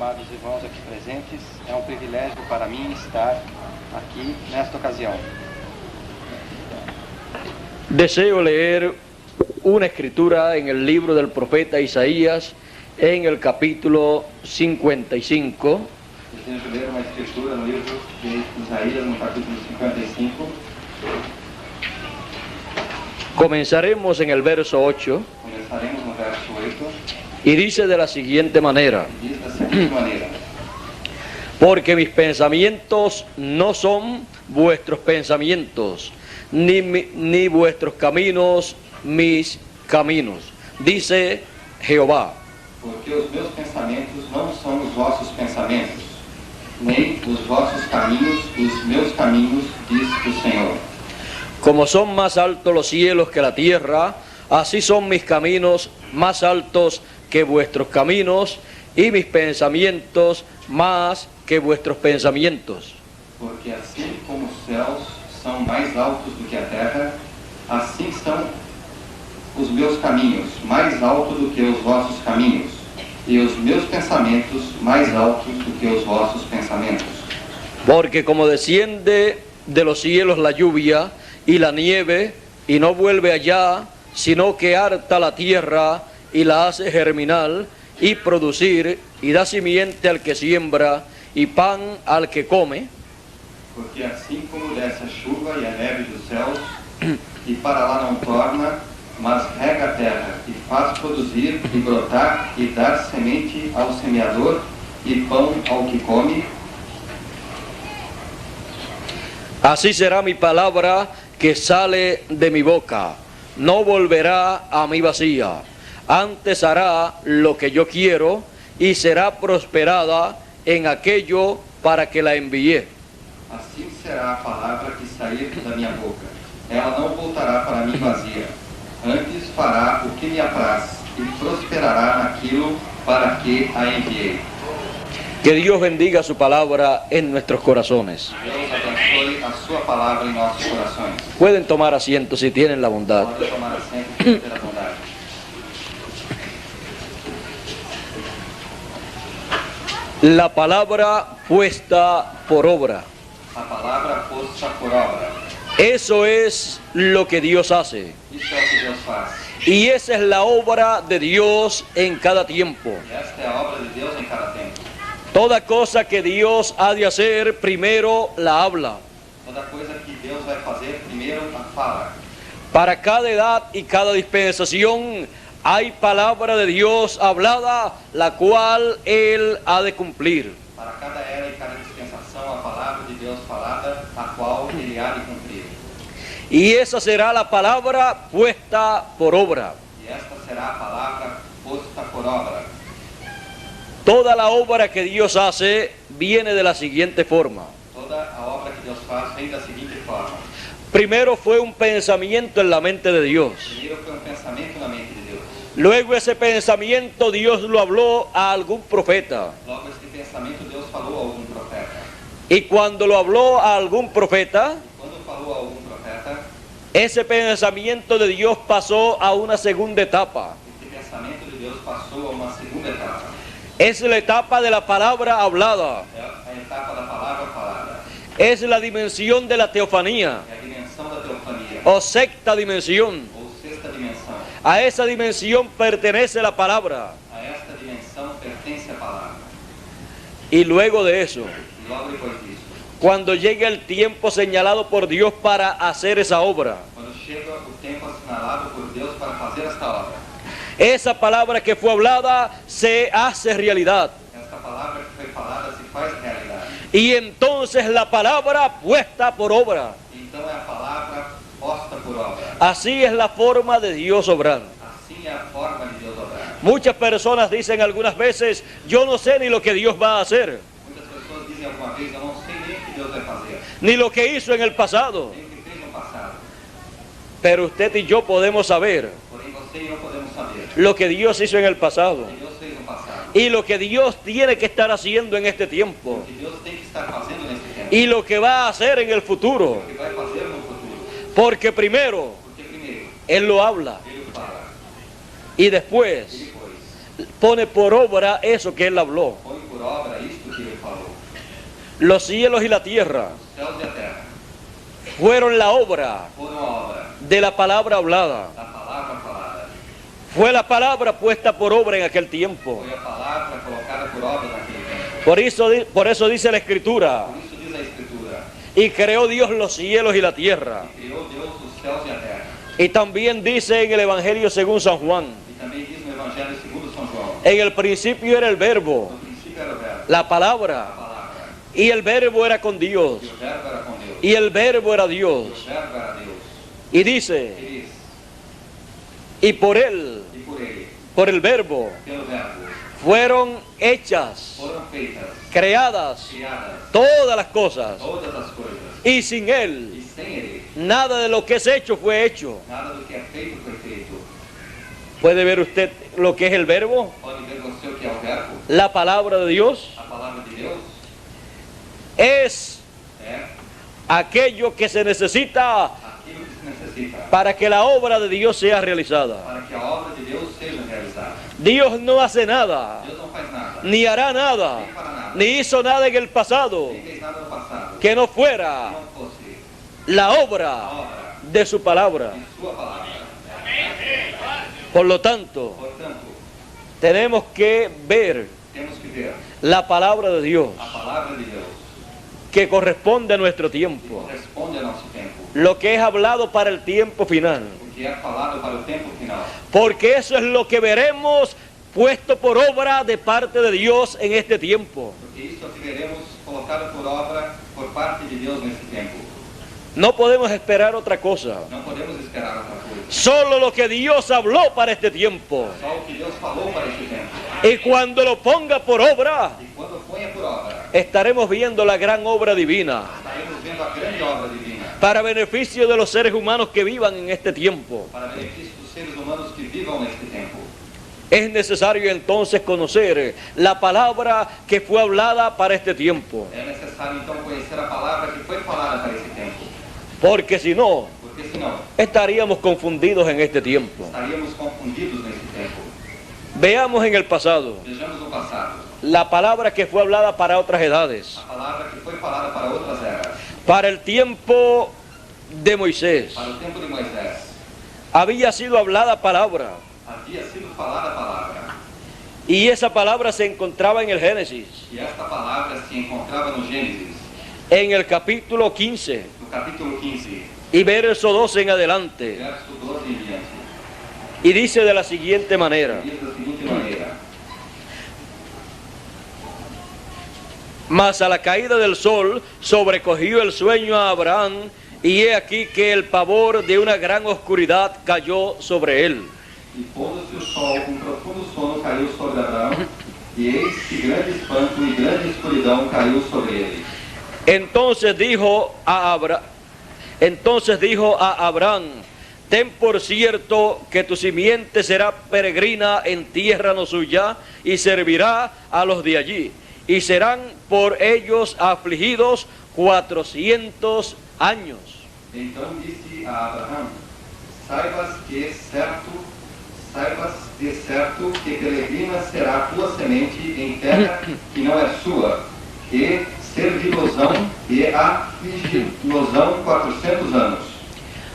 amados irmãos aqui presentes, é um privilégio para mim estar aqui nesta ocasião. Deseo leer una escritura en el libro del profeta Isaías, en el capítulo 55. Desejo ler uma escritura no livro de Isaías, no capítulo 55. Comenzaremos en el verso 8 Começaremos no verso 8, y dice de la siguiente manera: diz da seguinte maneira: porque mis pensamientos no son vuestros pensamientos, ni vuestros caminos mis caminos, dice Jehová. Porque os meus pensamentos não são os vossos pensamentos, nem os vossos caminhos os meus caminhos, diz o Senhor. Como son más altos los cielos que la tierra, así son mis caminos más altos que vuestros caminos, y mis pensamientos más que vuestros pensamientos. Porque assim como os céus são mais altos do que a terra, assim são os meus caminhos mais altos do que os vossos caminhos, e os meus pensamentos mais altos do que os vossos pensamentos. Porque como desciende de los cielos la lluvia y la nieve, y no vuelve allá, sino que harta la tierra y la hace germinar y producir, y da simiente al que siembra y pan al que come. Porque assim como desce a chuva e a neve dos céus, e para lá não torna, mas rega a terra, e faz produzir, e brotar, e dar semente ao semeador, e pão ao que come, así será mi palabra que sale de mi boca. No volverá a mí vacía, antes hará lo que yo quiero, y será prosperada en aquello para que la envié. assim será a palavra que sair da minha boca. Ela não voltará para mim vazia. Antes fará o que me apraz, e prosperará naquilo para que a enviei. Que Dios bendiga su palabra en nuestros corazones. Deus abençoe a sua palavra em nossos corações. Pueden tomar asiento si tienen la bondad. Pode tomar assento e ter a bondade. La palabra puesta por obra. A palavra posta por obra. Eso es lo que Dios hace. Isso é o que Deus faz. Y esa es la obra de Dios en cada tiempo. E esta é a obra de Deus em cada tempo. Toda cosa que Dios ha de hacer, primero la habla. Toda coisa que Deus vai fazer, primeiro a fala. Para cada edad y cada dispensación hay palabra de Dios hablada, la cual Él ha de cumplir. Para cada era e cada dispensação, a palavra de Deus falada, a qual Ele há de cumprir. Y esa será la palabra puesta por obra. E esta será a palavra posta por obra. Toda la obra que Dios hace viene de la siguiente forma. Toda a obra que Deus faz vem da seguinte forma. Primero fue un pensamiento en la mente de Dios. Primeiro foi um pensamento na mente de Deus. Luego ese pensamiento Dios lo habló a algún profeta. Logo, este pensamento Deus falou a algum profeta. Y cuando lo habló a algún profeta, Quando falou a algum profeta, ese pensamiento de Dios pasó a una segunda etapa. este pensamento de Deus passou a uma segunda etapa. Es la etapa de la palabra hablada. É a etapa da palavra falada. Es la dimensión de la teofanía É a dimensão da teofania, o sexta dimensión. ou sexta dimensão. A esa dimensión pertenece la palabra. A esta dimensão pertence a palavra. Y luego de eso, E logo depois disso, cuando llegue el tiempo señalado por Dios para hacer esa obra, quando chega o tempo assinalado por Deus para fazer esta obra, esa palabra que fue hablada se hace realidad. esta palavra que foi falada se faz realidade. Y entonces la palabra puesta por obra. Então é a palavra posta por obra. Así es la forma de Dios obrar. Assim é a forma de Deus obrar. Muchas personas dicen algunas veces, yo no sé ni lo que Dios va a hacer, Muitas pessoas dizem alguma vez, eu não sei nem o que Deus vai fazer, ni lo que hizo en el pasado. nem o que fez no passado. Pero usted y yo podemos saber Porém, você e eu podemos saber lo que Dios hizo en el pasado o que Deus fez no passado, y lo que Dios tiene que estar haciendo en este tiempo o que Deus tem que estar fazendo nesse tempo, y lo que va a hacer en el futuro. o que vai fazer no futuro. Porque primero Porque primeiro, Él lo habla Ele fala, y e después depois pone por obra eso que Él habló. põe por por obra isto que ele falou. Los cielos y la tierra Os céus e a terra fueron la obra foram a obra de la palabra hablada. da palavra falada. Fue la palabra puesta por obra en aquel tiempo. Foi a palavra colocada por obra naquele tempo. Por eso dice la Escritura, Por isso diz a Escritura, y creó Dios los cielos y la tierra. que criou Deus os céus e a terra. Y también dice en el Evangelio según San Juan, E também diz no Evangelho segundo São João, en el principio era el verbo, no princípio era o verbo, la a palabra, palavra, y el verbo era con Dios, e o verbo era com Deus, y el verbo era e o Dios. verbo era Deus. Y dice, E diz, y por él, e por ele, por el verbo, pelo verbo, fueron hechas, foram feitas, creadas criadas, todas las cosas, todas as coisas. y sin él, E sem ele, nada de lo que es hecho fue hecho. nada do que é feito foi feito. ¿Puede ver usted lo que es el verbo? Pode ver você o que é o verbo? La palabra de Dios A palavra de Deus es é aquello que se necesita aquilo que se necessita para que la obra de Dios sea realizada. para que a obra de Deus seja realizada. Dios no hace nada, Deus não faz nada, ni hará nada, nem fará nada, ni hizo nada en el pasado nem fez nada no passado, que no que fuera não fosse la a obra obra de su palabra. de sua palavra. Por lo tanto, Portanto, tenemos que ver temos que ver la palabra de Dios a palavra de Deus que corresponde a nuestro que tiempo, corresponde ao nosso tempo, lo que es hablado para el tiempo final, o que é falado para o tempo final, porque eso es lo que veremos puesto por obra de parte de Dios en este tiempo. porque isso é o que veremos colocado por obra por parte de Deus nesse tempo. No podemos esperar otra cosa, Não podemos esperar outra coisa. solo lo que Dios habló para este tiempo. Só o que Deus falou para esse tempo. Y cuando lo ponga por obra, E quando ponha por obra, estaremos viendo la gran obra divina estaremos vendo a grande obra divina para beneficio de los seres humanos que vivan en este tiempo. para benefício dos seres humanos que vivam neste tempo. Es necesario entonces conocer la palabra que fue hablada para este tiempo, É necessário então conhecer a palavra que foi falada para esse tempo, porque si no, porque senão estaríamos confundidos en este tiempo. estaríamos confundidos nesse tempo. Veamos en el pasado Vejamos no passado, la palabra que fue hablada para otras edades, a palavra que foi falada para outras eras, para el tiempo de Moisés. para o tempo de Moisés. Había sido hablada palabra, Havia sido falada a palavra, y esa palabra se encontraba en el Génesis, e esta palavra se encontrava no Gênesis, en el capítulo 15 no capítulo 15, y verso 12 en adelante, verso 12 em diante. y dice de la siguiente manera: Diz da seguinte maneira: mas a la caída del sol sobrecogió el sueño a Abraham, y he aquí que el pavor de una gran oscuridad cayó sobre él. E pondo-se o sol, profundo sono caiu sobre Abraão, e eis que grande espanto e grande escuridão caiu sobre ele. Entonces dijo a Abraham: ten por cierto que tu simiente será peregrina en tierra no suya, y servirá a los de allí, y serán por ellos afligidos 400 años. Então disse a Abraão: saibas de certo que peregrina será a tua semente em terra que não é sua, e servi-los-ão e afligir-los-ão 400 anos.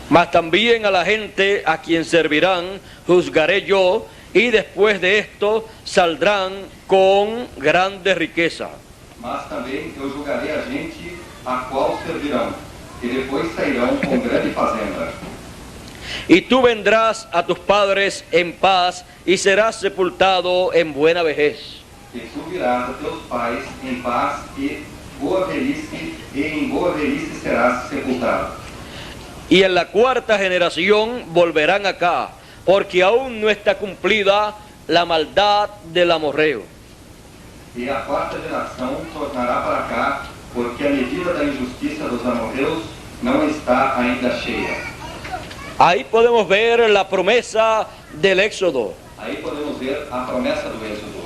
Mas también a la gente a quien servirán juzgaré yo, y después de esto saldrán con grande riqueza. Mas também eu julgarei a gente a qual servirão, e depois sairão com grande fazenda. Y tú vendrás a tus padres en paz, y serás sepultado en buena vejez. E tu virás a teus pais em paz e em boa velhice serás sepultado. Y en la cuarta generación volverán acá, porque aún no está cumplida la maldad del amorreo. E a quarta geração tornará para cá, porque a medida da injustiça dos amorreus não está ainda cheia. Ahí podemos ver la promesa del Éxodo. Aí podemos ver a promessa do Êxodo.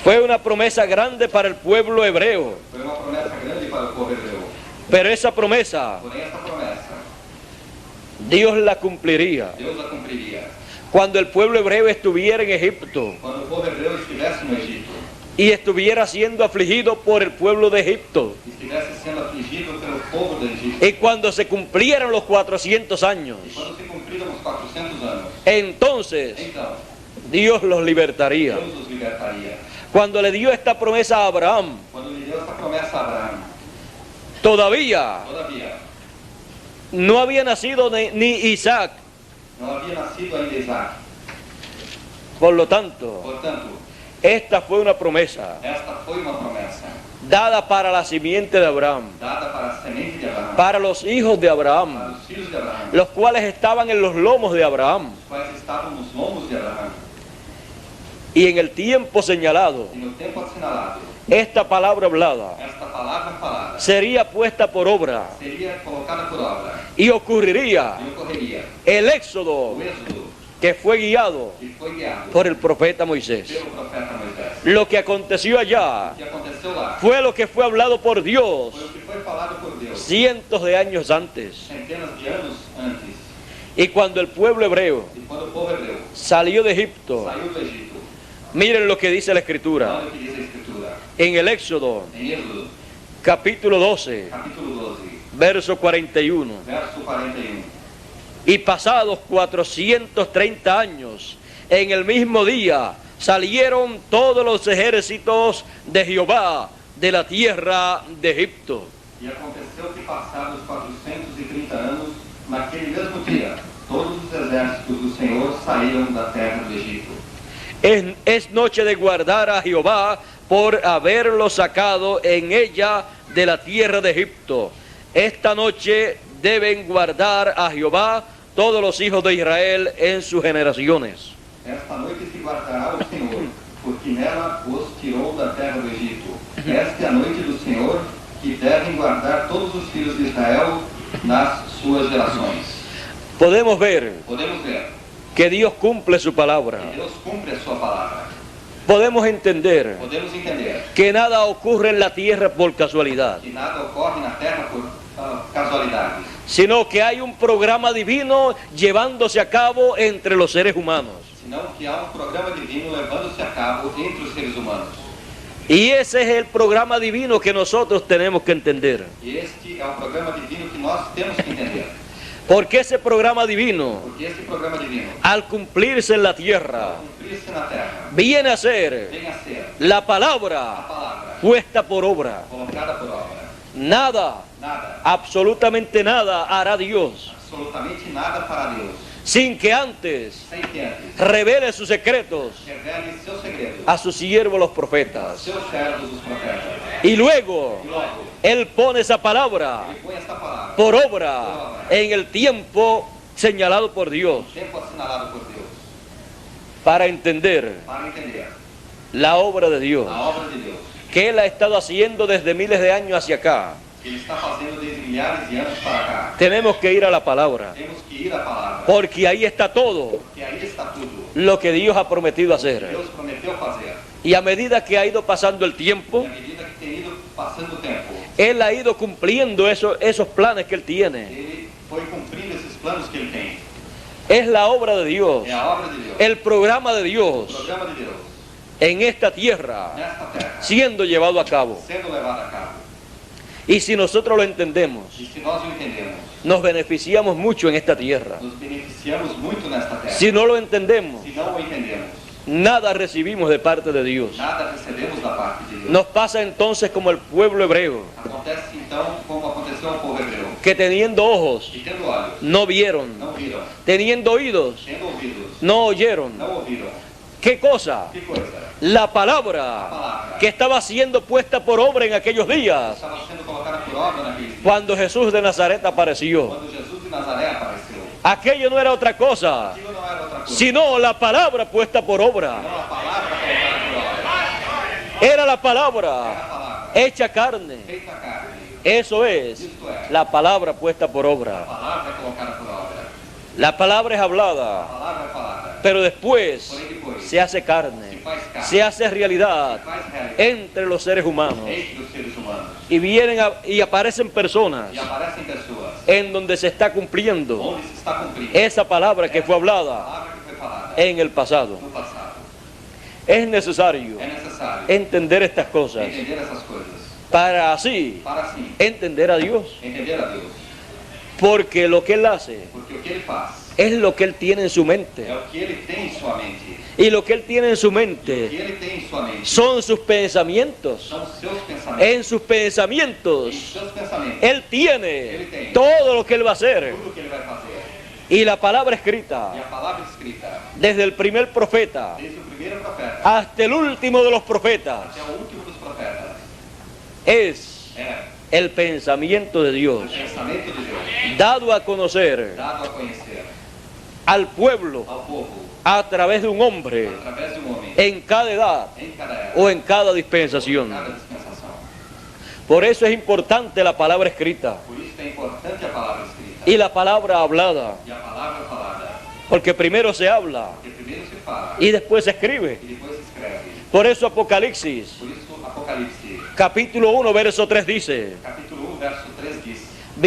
Fue una promesa grande para el pueblo hebreo, Foi uma promessa grande para o povo hebreu. pero esa promesa Porém, essa promessa, Dios la cumpliría. Deus a cumpriria. Cuando el pueblo hebreo estuviera en Egipto Quando o povo hebreu estivesse no Egito, y estuviera siendo afligido por el pueblo de Egipto. e estivesse sendo afligido pelo povo do Egito. Y cuando se cumplieron los 400 años, E quando se cumpriram os 400 anos, entonces então Dios los libertaría. Deus os libertaria. Cuando le dio esta promesa a Abraham, Quando lhe deu essa promessa a Abraão, todavía todavia, no había nacido ni Isaac. não havia nascido ainda Isaac. Por lo tanto, Portanto, esta fue una promesa esta foi uma promessa dada para la simiente de Abraham, dada para a semente de Abraão, para los hijos de para Abraham, os filhos de Abraão, los cuales estaban en los lomos de Abraham. os quais estavam nos lombos de Abraão. Y en el tiempo señalado, E no tempo assinalado, esta palabra hablada esta palavra falada sería puesta por obra seria colocada por obra y ocurriría e ocorreria el éxodo o êxodo que fue guiado que foi guiado por el profeta Moisés. pelo profeta Moisés. Lo que aconteció allá O que aconteceu lá fue lo que fue hablado por Dios foi o que foi falado por Deus cientos de años antes. centenas de anos antes. Y cuando el pueblo hebreo E quando o povo hebreu salió de Egipto, saiu do Egito, miren lo que dice la Escritura olha o que diz a Escritura. en el Éxodo, Em Êxodo, capítulo 12, capítulo 12, verso 41. verso 41. Y pasados 430 años, en el mismo día, salieron todos los ejércitos de Jehová de la tierra de Egipto. E aconteceu que passados 430 anos, naquele mesmo dia, todos os exércitos do Senhor saíram da terra do Egito. Es noche de guardar a Jehová por haberlo sacado en ella de la tierra de Egipto. Esta noche deben guardar a Jehová todos los hijos de Israel en sus generaciones. Esta noite se guardará o Senhor, porque nela os tirou da terra do Egito. Esta é a noite do Senhor, que devem guardar todos os filhos de Israel nas suas gerações. Podemos ver Podemos ver que Dios cumple su palabra. que Deus cumpre a sua palavra. Podemos entender Podemos entender que nada ocurre en la tierra por casualidad, que nada ocorre na terra por casualidades, sino que hay un programa divino llevándose a cabo entre los seres humanos. senão que há programa divino levando-se a cabo entre os seres humanos. Y ese es el programa divino que nosotros tenemos que entender. E este é o programa divino que nós temos que entender. Porque ese programa divino, Porque este programa divino, al cumplirse en la ao tierra, cumprir-se na terra, viene a ser vem a ser la a palabra palavra puesta por obra. colocada por obra. Nada, Nada, absolutamente nada hará Dios absolutamente nada para Deus, sin que antes sem que antes revele sus secretos revele seus segredos a sus siervos los aos profetas. seus servos, os profetas. Y luego E logo, Él pone esa palabra ele põe esta palavra por obra en el tiempo señalado por Dios tempo assinalado por Deus, para entender para entender la obra de Dios a obra de Deus, que Él ha estado haciendo desde miles de años hacia acá. que ele está fazendo desde milhares de anos para cá. Tenemos que ir a la palabra, Temos que ir à palavra, porque ahí está todo porque aí está tudo. lo que Dios ha prometido hacer. Deus prometeu fazer. Y a medida que ha ido pasando el E tiempo, à medida que tem ido passando o tempo, Él ha ido cumpliendo esos planes que Él tiene. ele foi cumprindo esses planos que ele tem. Es la obra de Dios, É a obra de Deus, el programa de o Dios programa de Deus, en esta tierra nesta terra, siendo llevado a cabo. sendo levado a cabo. Y si nosotros lo entendemos, E se nós o entendemos, nos beneficiamos mucho en esta tierra. nos beneficiamos muito nesta terra. Si no lo entendemos, Se não o entendemos, nada recibimos de parte de Dios. nada recebemos da parte de Deus. Nos pasa entonces como el pueblo hebreo, Acontece então como aconteceu ao povo hebreu, que teniendo ojos, que tendo olhos, no vieron, não viram, teniendo oídos, tendo ouvidos, no oyeron. não ouviram. ¿Qué cosa? Que coisa? La A palabra palavra que estaba siendo puesta por obra en aquellos días, estava sendo colocada por obra naqueles dias, cuando Jesús de Nazaret apareció. quando Jesus de Nazaré apareceu. Aquello no era otra cosa, Aquilo não era outra coisa, sino la palabra puesta por obra. não a palavra colocada por obra. Era la Era palabra a palavra hecha carne. feita carne. Eso es Isto é, la palabra puesta por a obra. palavra colocada por obra. La palabra es A hablada, palavra é falada. pero después Porém depois, se hace se carne, faz carne, se hace realidad se faz realidade entre los seres humanos. entre os seres humanos. Y aparecen personas E aparecem pessoas en donde se está cumpliendo onde se está cumprindo esa palabra que fue a hablada palavra que foi falada en el pasado. no passado. Es necesario É necessário necessário entender estas cosas entender essas coisas, para así para assim entender a Dios. entender a Deus. Porque lo que Él hace Porque o que Ele faz es lo que Él tiene en su mente. é o que Ele tem em sua mente. Y lo que Él tiene en su O que mente Ele tem em sua mente son sus pensamientos. são os seus pensamentos. En sus Em pensamientos seus pensamentos, Él tiene todo lo que Él va a hacer. tudo o que Ele vai fazer. Y la palabra E escrita, a palavra escrita, desde el primer profeta desde o primeiro profeta hasta el último de los profetas, até o último dos profetas, es é el pensamiento de o Dios, pensamento de Deus, dado a conocer dado a conhecer al pueblo ao povo a través de un hombre através de um homem en cada edad em cada era, o en cada em dispensación. cada dispensação. Por eso es importante la palabra escrita Por isso é importante a palavra escrita y la palabra hablada, e a palavra falada, porque primero se habla porque primeiro se fala y después se escribe. e depois se escreve. Por eso Apocalipsis, Por isso Apocalipse, capítulo 1, verso 3 dice: capítulo 1, verso 3 diz: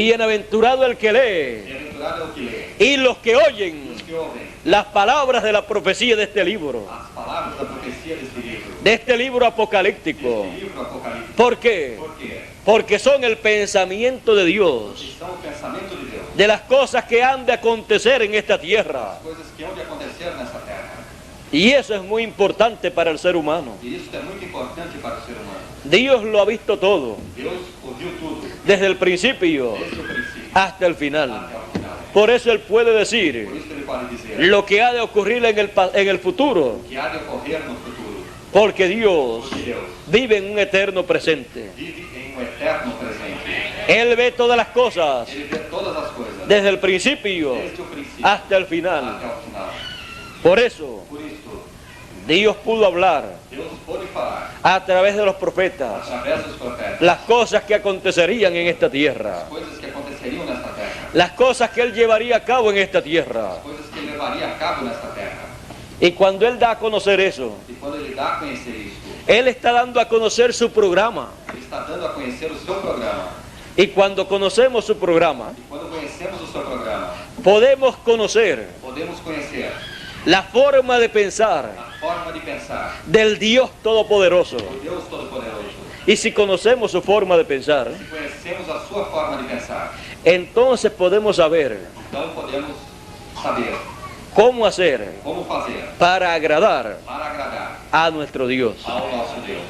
bienaventurado el que lee Bem-aventurado é o que lê, y los que e oyen os que ouvem las palabras de la profecía de este libro, as palavras da profecia deste livro, de este libro apocalíptico. deste livro Apocalipse. ¿Por qué? Por quê? Porque son el pensamiento de Dios, Que são o pensamento de Deus, de las cosas que han de acontecer en esta tierra. as coisas que hão de acontecer nessa terra. Y eso es muy importante para el ser humano. E isso é muito importante para o ser humano. Dios lo ha visto todo, Deus ouviu tudo, desde el principio desde o princípio hasta el final. até o final. Por eso Él puede Por decir isso ele pode dizer lo que ha de ocurrir en el futuro, que há de ocorrer no futuro, porque Dios porque Deus vive en un eterno presente. vive em um eterno presente. Él ve todas las cosas, Ele vê todas as coisas, desde el principio desde o princípio hasta el final. até o final. Por eso Por isso, Dios pudo hablar Deus pôde falar a través de los profetas através dos profetas las cosas que acontecerían en esta tierra, coisas que aconteceriam nesta terra, las cosas que Él llevaría a cabo en esta tierra. coisas que ele levaria a cabo nesta terra. Y cuando Él da a conocer eso, E quando ele dá a conhecer isso, Él está dando a conocer su programa. ele está dando a conhecer o seu programa. Y cuando conocemos su programa, E quando conhecemos o seu programa, podemos conocer podemos conhecer la forma de pensar a forma de pensar del Dios Todopoderoso. do Deus Todo-Poderoso. Y si conocemos su forma de pensar, Se conhecemos a sua forma de pensar, entonces podemos saber então podemos saber cómo hacer como fazer para agradar para agradar a nuestro Dios. ao nosso Deus.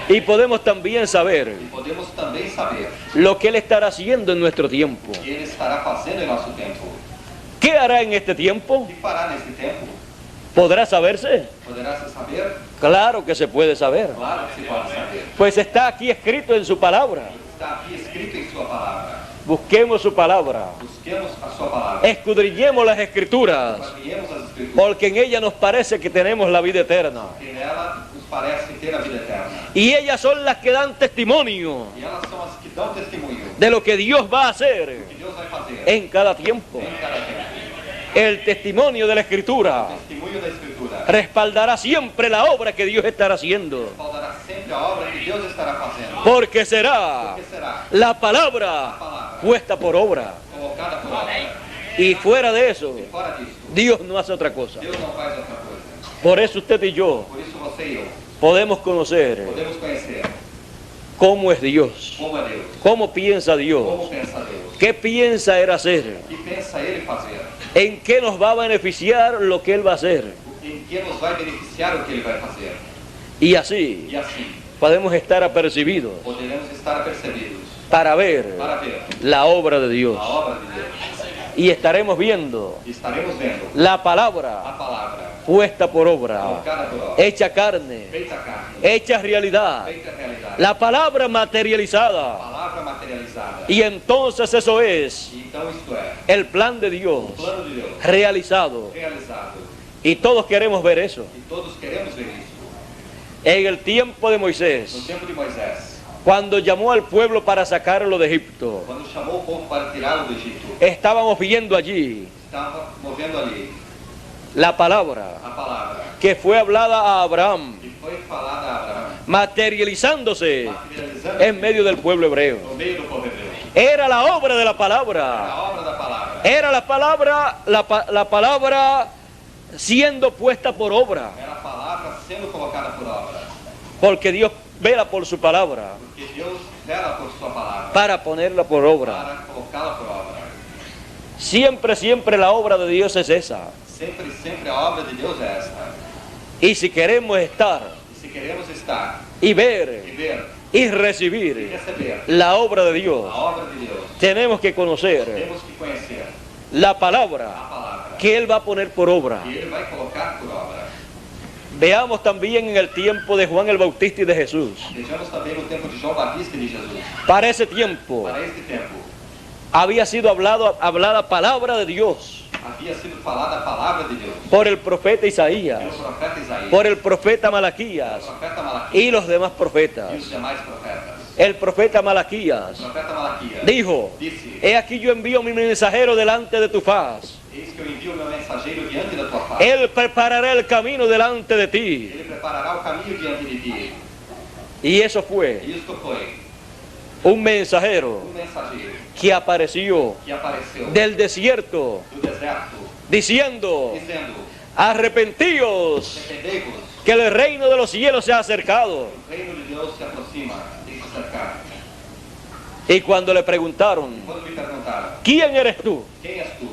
Y podemos también saber E podemos também saber lo que Él estará haciendo en nuestro tiempo. o que Ele estará fazendo em nosso tempo. ¿Qué hará en este tiempo? O que fará nesse tempo? ¿Podrá saberse? Poderá se saber? Claro que se puede saber. Claro que se pode saber. Pues está aquí escrito en su palabra. Está aqui escrito em sua palavra. Busquemos su palabra. Busquemos a sua palavra. Escudriñemos las escrituras, Esquadrinhemos as escrituras. porque en ella nos parece que tenemos la vida eterna. Porque nela nos parece ter a vida eterna. Y ellas son las que dan testimonio E elas são as que dão testemunho de lo que Dios va a hacer que Deus vai fazer en cada tiempo. em cada tempo. El testimonio de la Escritura O testemunho da Escritura respaldará siempre la obra que Dios estará haciendo, respaldará sempre a obra que Deus estará fazendo. porque será Porque será la palabra puesta por obra. colocada por obra. Y fuera de eso, E fora disso, Dios no hace otra cosa. Deus não faz outra coisa. Por eso usted y yo Por isso você e eu podemos conocer podemos conhecer cómo es Dios, como é Deus, cómo piensa como Dios, pensa Deus, qué piensa Él hacer, o que pensa Ele fazer, en qué nos va a beneficiar lo que Él va a hacer. em que nos vai beneficiar o que Ele vai fazer. Y así E assim podemos estar apercibidos poderemos estar apercebidos para ver para ver la obra de Dios. a obra de Deus. Y estaremos viendo E estaremos vendo la palabra a palavra puesta por obra, colocada por obra, hecha carne, feita carne, hecha realidad, feita realidade, la palabra a materializada. palavra materializada. Y entonces eso es E então isto é el plan de Dios o plano de Deus realizado. realizado. Y todos queremos ver eso. E todos queremos ver isso. En el tiempo de No Moisés, tempo de Moisés, cuando llamó al pueblo para sacarlo de Egipto, quando chamou o povo para tirá-lo do Egito, estábamos viendo allí estava movendo ali la palabra a palavra que fue hablada a Abraham, que foi falada a Abraão, materializándose materializando en medio del pueblo hebreo. no meio do povo hebreu. Era la obra de la palabra. A obra da palavra Era la palabra, la palabra siendo puesta por obra. era a palavra sendo colocada por obra. Porque Dios vela por su palabra Porque Deus vela por sua palavra para ponerla por obra. para colocá-la por obra. Siempre, siempre la obra de Dios es esa. Sempre, sempre a obra de Deus é esta. Y si queremos estar E se queremos estar y e ver ver y e recibir receber la obra de Dios, a obra de Deus, tenemos que conocer temos que conhecer la a palabra palavra que Él va a poner por obra. que Ele vai colocar por obra. Veamos también en el tiempo de Juan el Bautista y de Jesús. Vejamos também no tempo de João Batista e de Jesus. Para ese tiempo Para este tempo, había sido hablada palabra de Dios havia sido falada a palavra de Deus por el profeta Isaías, pelo profeta Isaías, por el profeta pelo Malaquías profeta Malaquias y los demás profetas. e os demais profetas. El profeta Malaquías O profeta Malaquias dijo: disse: he aquí yo envío mi mensajero delante de tu faz. Eis que eu envio meu mensageiro diante da tua face. Él preparará el camino delante de ti. Ele preparará o caminho diante de ti. Y eso fue E isto foi un mensajero mensageiro que apareció que apareceu del desierto do deserto, diciendo: dizendo: arrepentíos, arrependei-vos, que el reino de los cielos se ha acercado. o reino de Deus se aproxima, tem que se acercar. Y cuando le preguntaron: Quando me perguntaram: ¿quién eres tú? quem és tu?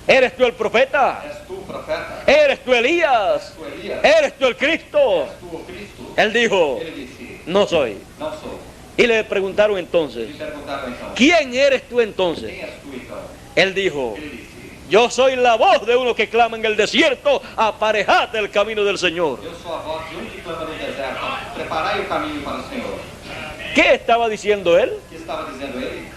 ¿Eres tú el profeta? És tu o profeta? ¿Eres tú Elías? És tu Elias? ¿Eres tú el Cristo? És tu o Cristo? Él dijo: Ele disse: no soy. não sou. Y le preguntaron entonces: Me perguntaram então: ¿quién eres tú entonces? quem és tu então? Él dijo: Ele disse: yo soy la voz de uno que clama en el desierto, aparejad el camino del Señor. eu sou a voz de um que clama no deserto, preparai o caminho para o Senhor. ¿Qué estaba diciendo él? O que estava dizendo ele?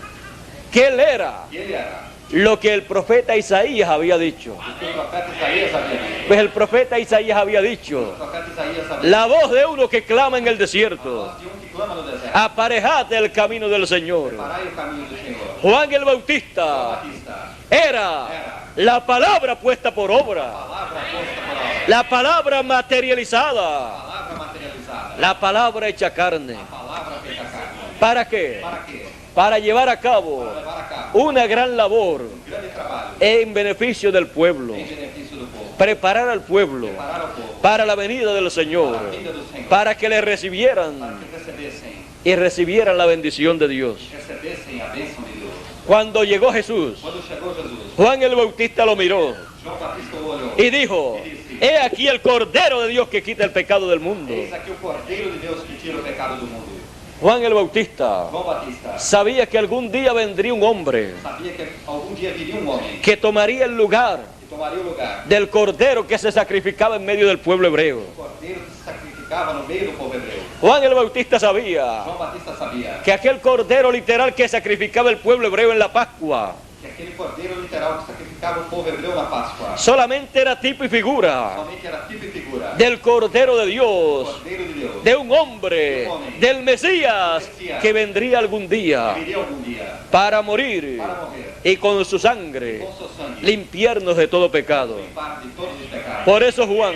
Que él era Que ele era lo que el profeta Isaías había dicho. o que o profeta Isaías havia dito. Pues el profeta Isaías había O dicho: profeta Isaías havia la voz de uno que clama en el a desierto, voz de um que clama no deserto. aparejad el camino del Señor. Preparai o caminho do Senhor. Juan el João Bautista Batista, era la palabra puesta por obra, palavra posta por obra, la palabra materializada, palavra materializada, la palabra hecha carne. palavra feita carne. ¿Para qué? Para quê? Para llevar a cabo Para levar a cabo una gran labor grande trabalho en beneficio del pueblo, em benefício do povo. preparar al pueblo Preparar ao povo para la venida del Señor, para a vinda do Senhor, para que le para recibieran que recebessem y recibieran la bendición de Dios. a bênção de Deus. Cuando llegó Jesús, Quando chegou Jesus, Juan el Bautista lo miró João Batista o olhou y dijo: he aquí el Cordero de Dios que quita el pecado del mundo. eis aqui o Cordeiro de Deus que tira o pecado do mundo. Juan el Bautista João Batista sabía que algún día vendría un hombre sabia que algum dia viria um homem que tomaría el lugar que tomaria o lugar del Cordero que se sacrificaba en medio del pueblo hebreo. do Cordeiro que se sacrificava no meio do povo hebreu. Juan el Bautista sabía João Batista sabia que aquel Cordero literal que sacrificaba el pueblo hebreo en la Pascua que aquele Cordeiro literal que sacrificava o povo hebreu na Páscoa solamente era tipo y figura somente era tipo e figura del Cordero de do Dios, Cordeiro de Deus de un hombre, del Mesías que vendría algún que día viria algum dia para morir para morrer y con su sangre com seu sangue limpiarnos de todo pecado. limpar de todos os pecados. Por eso Juan,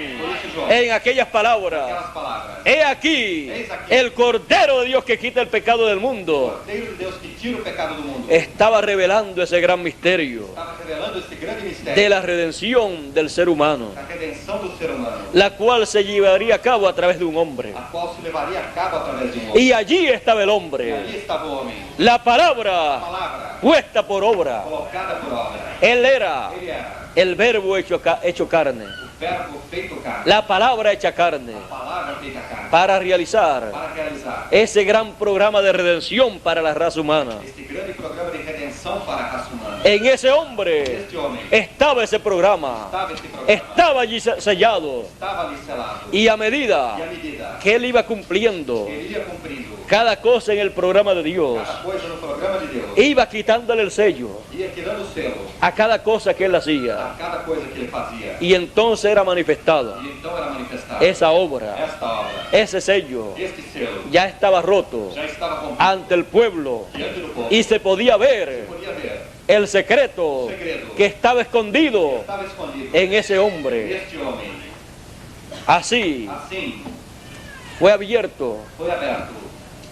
en aquellas palabras: Aquelas palavras. he aquí el Cordero de Dios que quita el pecado del mundo, Cordeiro de Deus que tira o pecado do mundo. estaba revelando ese gran misterio Estava revelando esse grande mistério de la redención del ser humano, da redenção do ser humano, la cual se llevaría a cabo a través de un hombre. a qual se levaria a cabo através de um homem. Y allí estaba el E hombre, ali estava o homem, la a palabra palavra puesta por obra. colocada por obra. Él era Ele era el verbo hecho carne, o verbo feito carne, la palabra hecha carne, a palavra feita carne, para realizar para realizar ese gran programa de redención para la raza humana. este grande programa de redenção para a raça humana. En ese hombre Este homem estaba ese programa, estava esse programa, estaba allí sellado, estava ali selado. y a medida E à medida que él iba cumpliendo que ele ia cumprindo cada cosa en el programa de Dios, cada coisa no programa de Deus, iba quitándole el sello ia tirando o selo a cada cosa que él hacía, a cada coisa que ele fazia. y entonces era manifestada E então era manifestada esa obra, esta obra, ese sello este selo, ya estaba roto já estava rompido ante el pueblo, diante do povo. y se podía ver Podia ver el secreto que estaba escondido estava escondido en ese hombre. este homem. Así Assim fue abierto foi aberto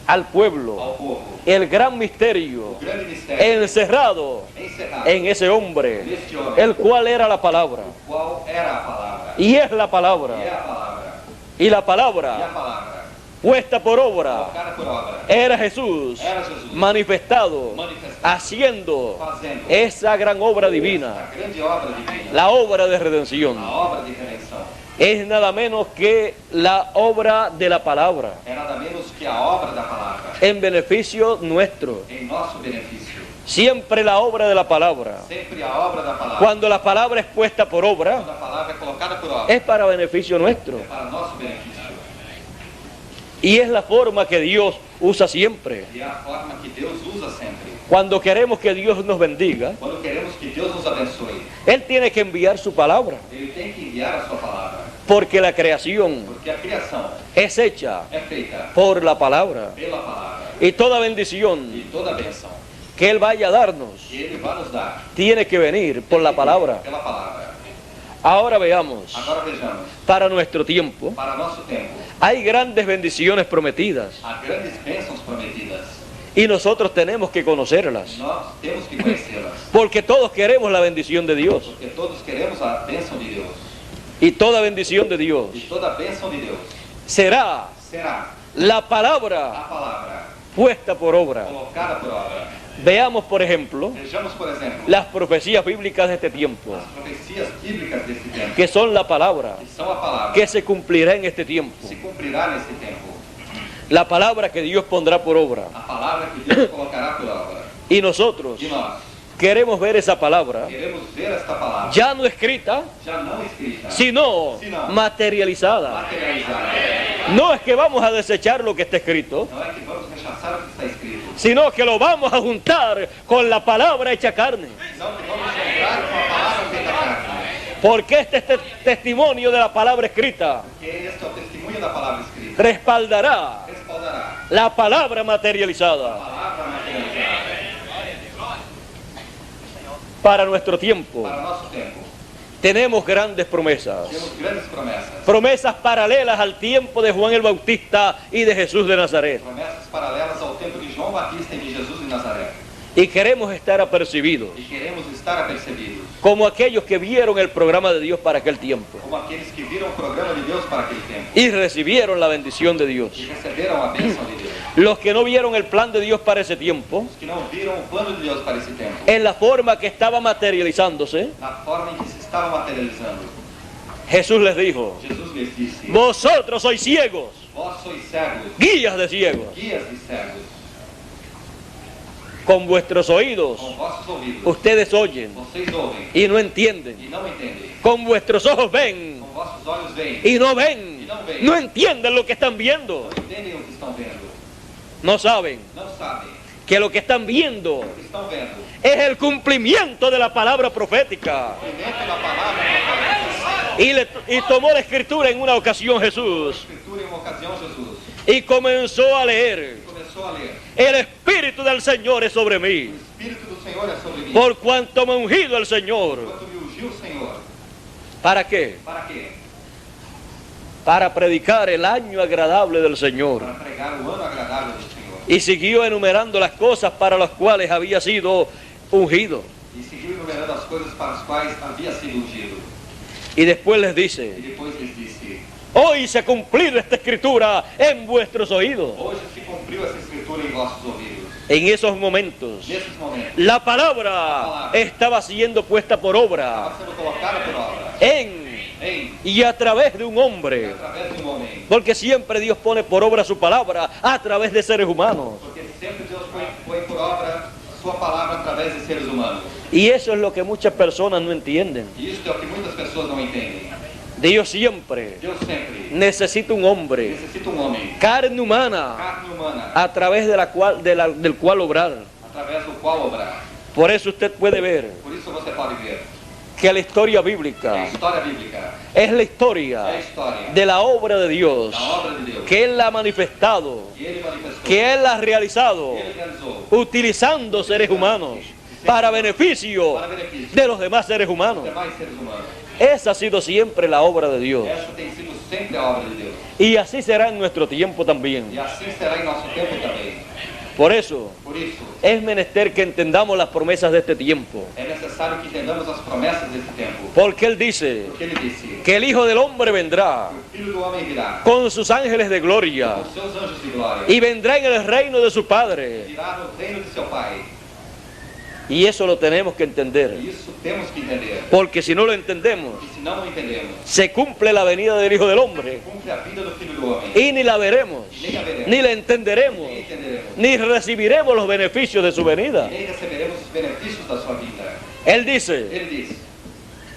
al pueblo ao povo el gran misterio o grande mistério encerrado encerrado en ese hombre, neste homem, el cual era la palabra, qual era a palavra. y es la E palabra, é a palavra. y la E a palabra palavra puesta por obra, colocada por obra. era Jesús Era Jesus manifestado, manifestado, haciendo fazendo esa gran obra divina, esta grande obra divina, la obra de redención. a obra de redenção. Es nada menos que la obra de la palabra, É nada menos que a obra da palavra, en beneficio nuestro. em nosso benefício. Siempre la obra de la palabra. Sempre a obra da palavra. Cuando la palabra es puesta por obra, Quando a palavra é colocada por obra, es para beneficio nuestro. é para nosso benefício. Y es la forma que Dios usa siempre. E é a forma que Deus usa sempre. Cuando queremos que Dios nos bendiga, Quando queremos que Deus nos abençoe, Él tiene que enviar su palabra, Ele tem que enviar a sua palavra. porque la creación Porque a criação es hecha é feita por la palabra. pela palavra. Y toda bendición E toda bênção que Él vaya a darnos que Ele vai nos dar tiene que venir por la palabra. pela palavra. Ahora veamos, Agora vejamos, para nuestro tiempo, para nosso tempo, hay grandes bendiciones prometidas há grandes bênçãos prometidas. y nosotros tenemos que conocerlas, Nós temos que conhecê-las. porque todos queremos la bendición de Dios. Porque todos queremos a bênção de Deus. Y toda bendición de Dios E toda a bênção de Deus será será la palabra a palavra puesta por obra. colocada por obra. Veamos, por ejemplo, Vejamos, por exemplo, las profecías bíblicas de este tiempo, as profecias bíblicas desse tempo, que son la palabra que são a palavra que se cumplirá en este tiempo, que se cumprirá nesse tempo. la palabra que Dios pondrá por obra. A palavra que Deus colocará por obra. Y nosotros E nós queremos ver esa palabra queremos ver esta palavra ya no escrita, já não escrita, sino materializada. materializada. No es que vamos a desechar lo que está escrito, Não é que vamos rechaçar o que está escrito, sino que lo vamos a juntar con la palabra hecha carne. senão que vamos juntar com a palavra feita carne. Porque este testimonio de la palabra escrita Porque este é o testemunho da palavra escrita. respaldará Respaldará la palabra materializada a palavra materializada para nuestro tiempo. para nosso tempo. Tenemos grandes promesas, Temos grandes promessas. promesas paralelas al tiempo de Juan el Bautista y de Jesús de Nazaret. Promessas paralelas ao tempo de João Batista e de Jesus de Nazaré. Y queremos estar apercibidos, E queremos estar apercebidos, como aquellos que vieron el programa de Dios para aquel tiempo como aqueles que viram o programa de Deus para aquele tempo y recibieron la bendición de Dios. e receberam a bênção de Deus. Los que no vieron el plan de Dios para esse tiempo, Os que não viram o plano de Deus para esse tempo, en la forma que estaba materializándose, na forma em que se estava materializando, Jesús les dijo: Jesus lhes disse: vosotros sois ciegos, Vós sois cegos, guías de ciegos, guias de cegos, con vuestros oídos com vossos ouvidos. ustedes oyen Vocês ouvem y no entienden, e não entendem. con vuestros ojos ven Com vossos olhos veem y no ven, no entienden lo que están viendo, não entendem o que estão vendo. no saben Não sabem que lo que están viendo o que estão vendo. es el cumplimiento de la palabra profética. Cumprimento da palavra profética. Y tomó la escritura en una ocasión Jesús Escritura em uma ocasião, Jesus y comenzó a leer: começou a ler: el Espíritu del Señor es sobre O mí, Espírito do Senhor é sobre mim. por cuanto me ha ungido el Señor. Quanto me ungiu o Senhor. ¿Para qué? Para quê? Para predicar el año agradable del Señor. Para pregar o ano agradável do Senhor. Y siguió enumerando las cosas para las cuales había sido ungido. E seguiu enumerando as coisas para as quais havia sido ungido. Y después les E dice: depois lhes disse: hoy se ha cumplido esta escritura en vuestros oídos. Hoje se cumpriu essa escritura em vossos ouvidos. En esos momentos, Nesses momentos, la palabra estaba siendo puesta por obra estava sendo colocada por obra. en y a través de un hombre. Através de um homem. Porque siempre Dios pone por obra su palabra a través de seres humanos. Porque sempre Deus põe por obra a sua palavra através de seres humanos. Y eso es lo que muchas personas no entienden. E isso é o que muitas pessoas não entendem. Dios siempre Deus sempre necesita un hombre, necessita um homem, carne humana, carne humana, a través de del cual obrar. através do qual obrar. Por eso usted puede ver Por isso você pode ver que la historia que a bíblica história bíblica es la é a historia história de la obra de Dios, da obra de Deus. que Él la ha manifestado, Que Ele manifestou, que Él la ha realizado, que Ele realizou, utilizando seres humanos para beneficio para benefício de los demás seres dos humanos. demais seres humanos. Esa ha sido siempre la obra de Dios. Essa tem sido sempre a obra de Deus. Y así será en nuestro tiempo también. E assim será em nosso tempo também. Por eso, Por isso, es menester que entendamos las promesas de este tiempo. é necessário que entendamos as promessas desse tempo. Porque Él dice Porque ele disse que el Hijo del Hombre vendrá que o Filho do Homem virá con sus ángeles de gloria com seus anjos de glória y vendrá en el reino de su Padre. virá no reino de seu Pai. Y eso lo tenemos que entender. E isso temos que entender. Porque si no lo entendemos, E se não entendemos, se cumple la venida del Hijo del Hombre cumpre a vida do Filho do Homem. y ni la veremos, Nem a veremos, ni la entenderemos, nem entenderemos, ni recibiremos los beneficios de su venida. nem receberemos os benefícios da sua vida. Él dice Ele diz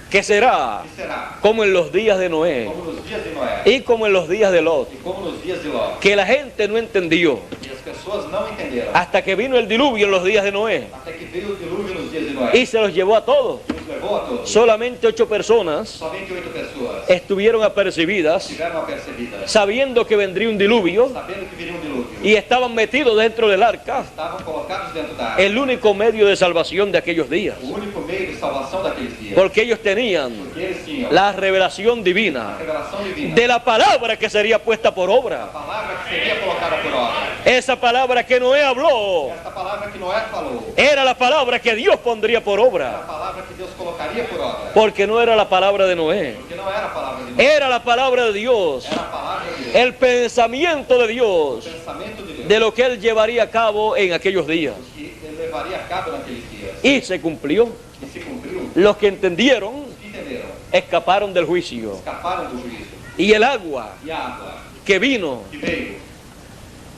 que será que será como en los días de Noé como nos dias de Noé y como en los días de Lot, e como nos dias de Ló. que la gente no entendió E as pessoas não entenderam hasta que vino el diluvio en los días de Noé até que veio o dilúvio nos dias de Noé. y se los llevó a todos. E nos levou a todos. Solamente 8 personas Somente 8 pessoas estuvieron apercibidas tiveram apercebidas, sabiendo que vendría un diluvio sabendo que viria um dilúvio. y estaban metidos dentro del arca, Estavam colocados dentro da arca. el único medio de salvación de aquellos días. O único meio de salvação daqueles dias. Porque ellos tenían Porque eles tinham la revelación a divina revelação divina. de la palabra que sería puesta por A obra. palavra que seria colocada por obra. Esa palabra que Noé habló Esta palavra que Noé falou. era la palabra que Dios pondría por Era a obra. palavra que Deus colocaria por obra. Porque no era la palabra de Noé, Porque não era a palavra de Noé. era la palabra de Dios, Era a palavra de Deus. el pensamiento de O Dios pensamento de Deus. de lo que Él llevaría a cabo en aquellos días. Que ele levaria a cabo naqueles dias. Y se cumplió. E se cumpriu. Los que entendieron Os que entenderam escaparon del juicio. escaparam do juízo. Y el agua E a água que vino que veio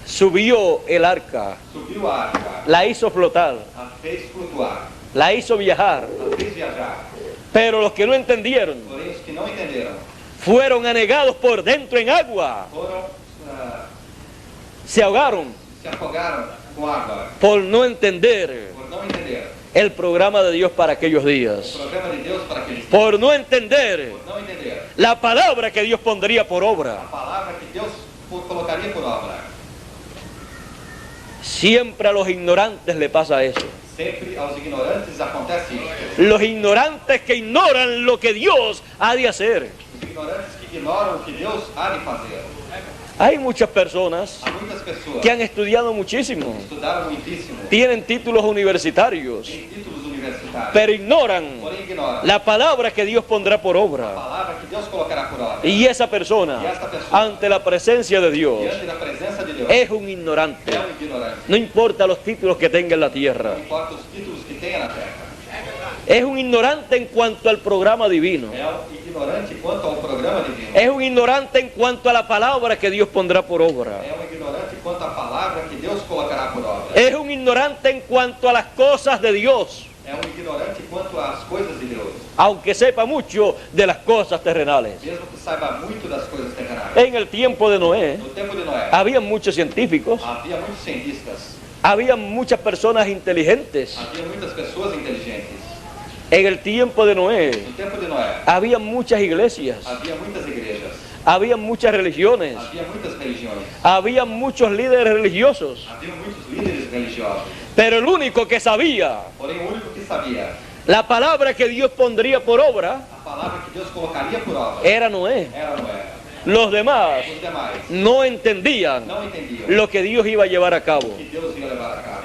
subió el arca, subiu a água. la hizo flotar, A fez flutuar. la hizo viajar. A fez viajar. Pero los que no entendieron Porém, os que não entenderam fueron anegados por dentro en agua, foram, se ahogaron se afogaram com água. por no entender Por não entender el programa de Dios para aquellos o días, programa de Deus para aqueles dias. por no entender Por não entender la palabra que Dios pondría por obra. a palavra que Deus colocaria por obra. Siempre a los ignorantes le pasa eso. Sempre aos ignorantes acontece isso. Los ignorantes que ignoran lo que Dios ha de hacer. Os ignorantes que ignoram o que Deus há de fazer. Hay muchas personas Há muitas pessoas que han estudiado muchísimo, estudaram muitíssimo, tienen títulos universitarios, têm títulos universitários, pero ignoran porém ignoram la palabra que Dios pondrá por a obra. palavra que Deus colocará por obra. Y esa persona, ante la presencia de Dios, Diante da presença de Deus, es un ignorante. é um ignorante. No importa los títulos que tenga en la tierra. Não importa os títulos que tenha na terra. Es un ignorante en cuanto al programa divino. É um ignorante quanto ao programa divino. Es un ignorante en cuanto a la palabra que Dios pondrá por obra. É um ignorante quanto à palavra que Deus colocará por obra. Es un ignorante en cuanto a las cosas de Dios, É um ignorante quanto às coisas de Deus. aunque sepa mucho de las cosas terrenales. Mesmo que saiba muito das coisas terrenais. En el tiempo de Noé, No tempo de Noé, había muchos científicos, havia muitos cientistas, había muchas personas inteligentes. havia muitas pessoas inteligentes. En el tiempo de Noé, No tempo de Noé, había muchas iglesias, havia muitas igrejas, había muchas religiones, havia muitas religiões, había muchos líderes religiosos. havia muitos líderes religiosos. Pero el único que sabía Porém, o único que sabia la palabra que Dios pondría por obra a palavra que Deus colocaria por obra era Noé. era Noé. Los demás Os demais no entendían não entendiam lo que Dios iba a llevar a cabo. que Deus ia levar a cabo.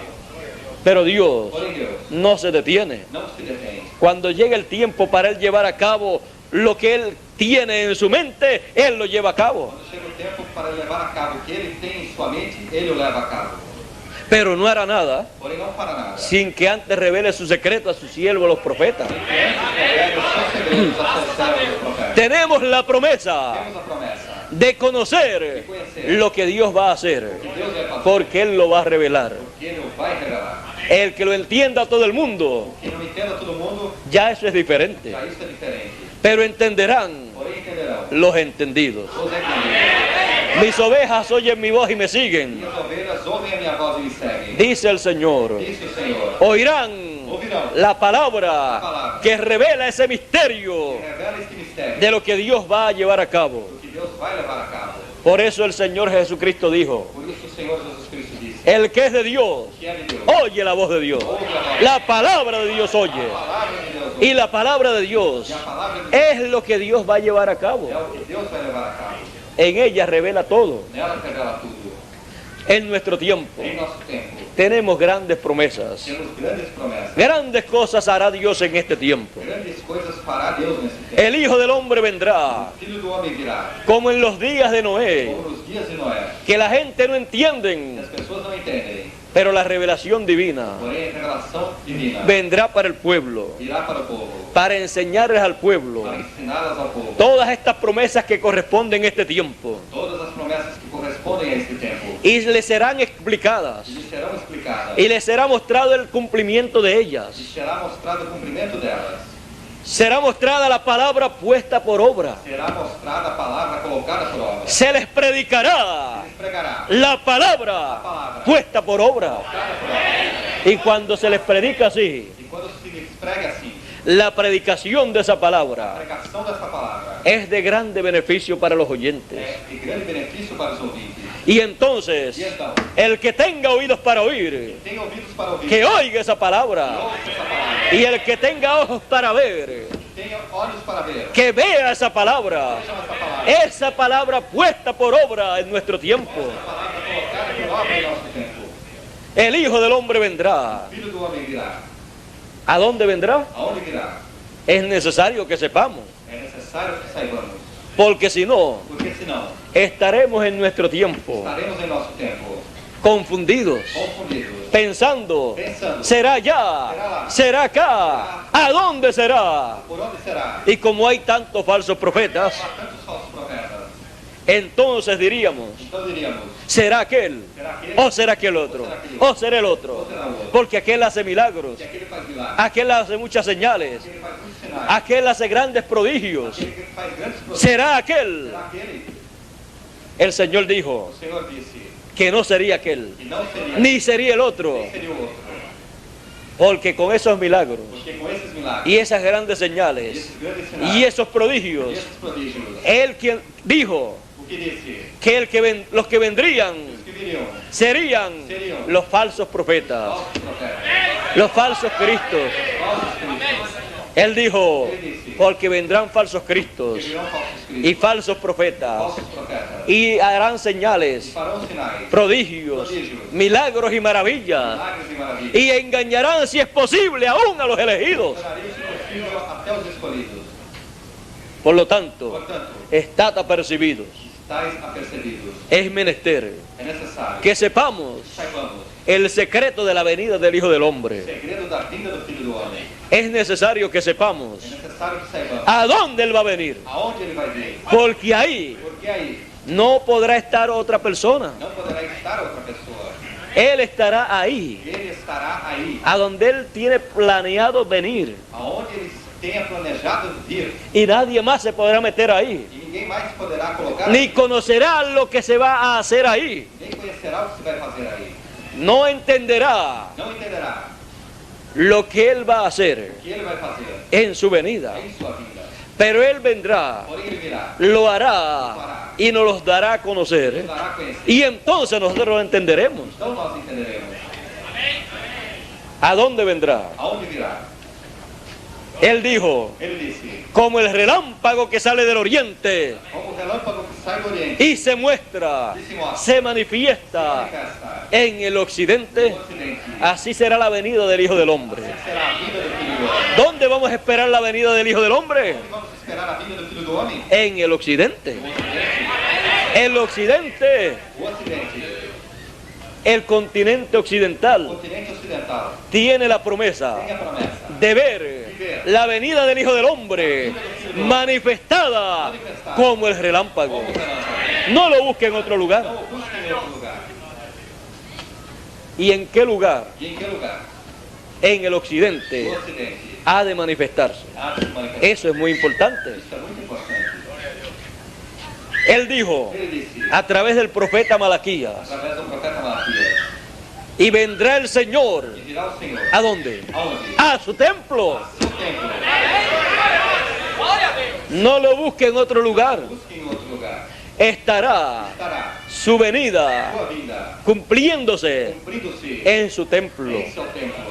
Pero Dios Porém, Deus no se detiene. não se detém. Cuando llega el tiempo para Él llevar a cabo lo que Él tiene en su mente, Él lo lleva a cabo. Quando chega o tempo para levar a cabo o que ele tem em sua mente, ele o leva a cabo. Pero no hará nada Porém, não para nada. sin que antes revele su secreto a sus siervos, los profetas. Porque antes revela os seus segredos a seus servos os profetas. Tenemos la promesa Temos a promessa de conocer lo que Dios va a hacer, que Deus vai fazer, porque Él lo va a revelar. que ele o vai revelar. El que lo entienda todo el mundo, Que não entenda todo mundo, ya eso es diferente. já isso é diferente. Pero entenderán Porém, entenderão los entendidos. os entendidos. Mis ovejas oyen mi voz y me siguen, Minhas ovelhas ouvem a minha voz e me seguem. dice el Señor. Disse o Senhor. Oirán Ouvirão la palabra que revela esse misterio revela este mistério de lo que Dios va a llevar a cabo. que Deus vai levar a cabo. Por eso el Señor Jesucristo dijo, Por isso o Senhor Jesus Cristo disse: el que es de Dios, que é de Deus, oye la voz de Dios. La palabra de Dios oye. a palavra de Deus Y la palabra de Dios e a palavra de Deus es lo que Dios va a llevar a cabo. é o que Deus vai levar a cabo. En ella revela todo. Nela revela tudo. En nuestro tiempo, Em nosso tempo, tenemos grandes promesas. temos grandes promessas. Grandes cosas hará Dios en este tiempo. Grandes coisas fará Deus nesse tempo. El Hijo del Hombre vendrá, O Filho do Homem virá, como en los días de Noé, como nos dias de Noé. que la gente no Que entiende, as pessoas não entendem, pero la revelación divina porém a revelação divina vendrá para el pueblo, virá para o povo, para enseñarles al pueblo para ensiná-las ao povo. todas estas promesas que corresponden a este tiempo, Todas as promessas que correspondem a este tempo. y les serán explicadas, E lhes serão explicadas. y les será mostrado el cumplimiento de E ellas. será mostrado o cumprimento delas. Será mostrada la palabra puesta por obra. Será mostrada a palavra colocada por obra. Se les predicará Se lhes pregará la palabra puesta por obra. colocada por obra. Y cuando se les predica así, E quando se lhes prega assim, la predicación de esa a palabra pregação dessa palavra es de grande beneficio para los oyentes. é de grande benefício para os ouvintes. Y entonces, E então, el que tenga oídos para oír, tem ouvidos para ouvir, que oiga esa que palabra. ouça essa palavra. Y el que tenga ojos para ver, Tenha olhos para ver. que vea esa palabra. Vejam essa palavra. Esa palabra puesta por obra en nuestro tiempo. A palavra colocada por obra em nosso tempo. El Hijo del Hombre vendrá. O Filho do Homem virá. ¿A dónde vendrá? Aonde virá? Es necesario que sepamos, É necessário que saibamos. porque si no, Porque senão, estaremos en nuestro tiempo estaremos em nosso tempo confundidos, confundidos. pensando, Pensando. ¿será allá? ¿Será acá? ¿A dónde será? Por onde será? Y como hay tantos falsos profetas, Há tantos falsos profetas. entonces diríamos, Então diríamos, ¿será aquel? será aquele? ¿O será aquel otro? ¿O será el otro? Porque aquel hace milagros, Que aquele faz milagres. aquel hace muchas señales, Aquele faz muitos sinais. aquel hace grandes prodigios. Aquele que faz grandes prodigios. ¿Será aquel? Será aquele? El Señor dijo O Senhor disse que no sería aquel, que não seria, ni sería el otro, nem seria o outro. porque con esos milagros Porque com esses milagres, y esas grandes e señales esses grandes sinais, y esos e prodigios, esses prodígios, él quien dijo o que disse? que los que vendrían Os que viriam, serían los falsos profetas, falsos profetas, los falsos cristos. falsos cristos, Él dijo, porque vendrán falsos que cristos virão falsos y cristos, falsos profetas falsos profetas, y harán e señales, farão sinais, prodigios, milagros y maravillas, milagres e maravilhas. y engañarán, si es posible, aún a los elegidos. Tornaria isso possível até os escolhidos. Por lo tanto, Portanto, estad apercibidos. estáis apercebidos. Es menester É necessário que sepamos saibamos el secreto de la venida del Hijo del o Hombre. segredo da vinda do Filho do Homem. Es necesario que sepamos É necessário que saibamos a dónde Él va a venir, aonde ele vai vir. porque ahí Porque aí no podrá estar otra persona. não poderá estar outra pessoa. Él estará ahí, Ele estará aí, a donde Él tiene planeado venir, aonde ele tenha planejado vir. y nadie más se podrá meter ahí, E ninguém mais poderá colocar, ni conocerá lo que se va a hacer ahí, nem conhecerá o que se vai fazer aí. no entenderá Não entenderá lo que Él va a hacer o que ele vai fazer en su venida. em sua vida. Pero Él vendrá, Porém, ele virá, lo hará y nos los dará a conocer, nos dará a conhecer. y entonces nosotros lo entenderemos. Então nós entenderemos ¿A dónde vendrá? aonde virá. Él dijo, Ele disse, como el relámpago que sale del oriente como o relâmpago que sai do Oriente y se muestra, se manifiesta manifesta en el occidente, no Ocidente, así será la venida del Hijo del Hombre. será a vinda do Filho do Homem. ¿Dónde vamos a esperar la venida del Hijo del Hombre? Onde vamos esperar a vinda do Filho do Homem? En el occidente. El occidente, O Ocidente, el continente o occidental, continente ocidental, tiene la promesa tem a promessa de ver la venida del Hijo del Hombre manifestada como el relámpago. como o relâmpago. No lo busque en otro lugar. Não o busque em outro lugar. ¿Y en qué lugar? E em que lugar? En el O occidente Ocidente. ha de manifestarse. Há de se manifestar. Eso es muy importante. Isso é muito importante. Él dijo Ele disse, a través del profeta Malaquías, através do profeta Malaquias, y vendrá el Señor. e virá o Senhor. ¿A dónde? Aonde? A su templo. Seu templo. No lo busque en otro lugar. Busque em outro lugar. Estará Estará su venida sua vida cumpliéndose cumprindo-se en su templo. em seu templo.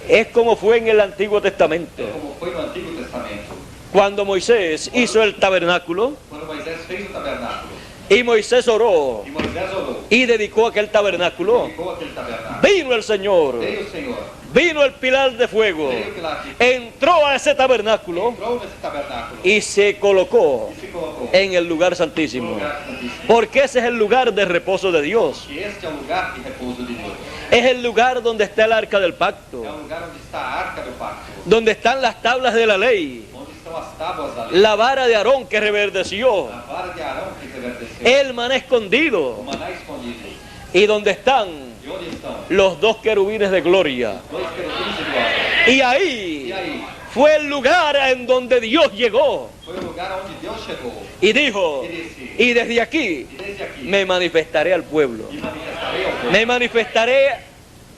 Es como fue en el Antiguo Testamento. Como foi no Antigo Testamento. Cuando Moisés hizo el tabernáculo Quando Moisés fez o tabernáculo y Moisés oró e Moisés Moisés orou. y dedicó aquel tabernáculo, Ficou aquele tabernáculo. vino el Señor, Veio o Senhor. vino el pilar de fuego, Veio o pilar de fogo. entró a ese tabernáculo Entrou nesse tabernáculo. y se colocó E se colocou en el lugar no santísimo. lugar santíssimo. Porque ese es el lugar de reposo de Dios. E este é o lugar de repouso de Deus. Es el lugar donde está el arca del pacto, É o lugar onde está a arca do pacto. donde están las tablas de la ley, Onde estão as tábuas da lei. la vara de Aarón que reverdeció, A vara de Arão que reverdeceu. el maná O escondido, maná escondido. y donde están E onde estão? los dos querubines de gloria. Dois querubins de glória. Y E ahí aí? fue el lugar en donde Dios llegó Foi o lugar onde Deus chegou. y dijo, E disse: y desde aquí E desde aqui me manifestaré al pueblo, me manifestarei ao povo. me manifestaré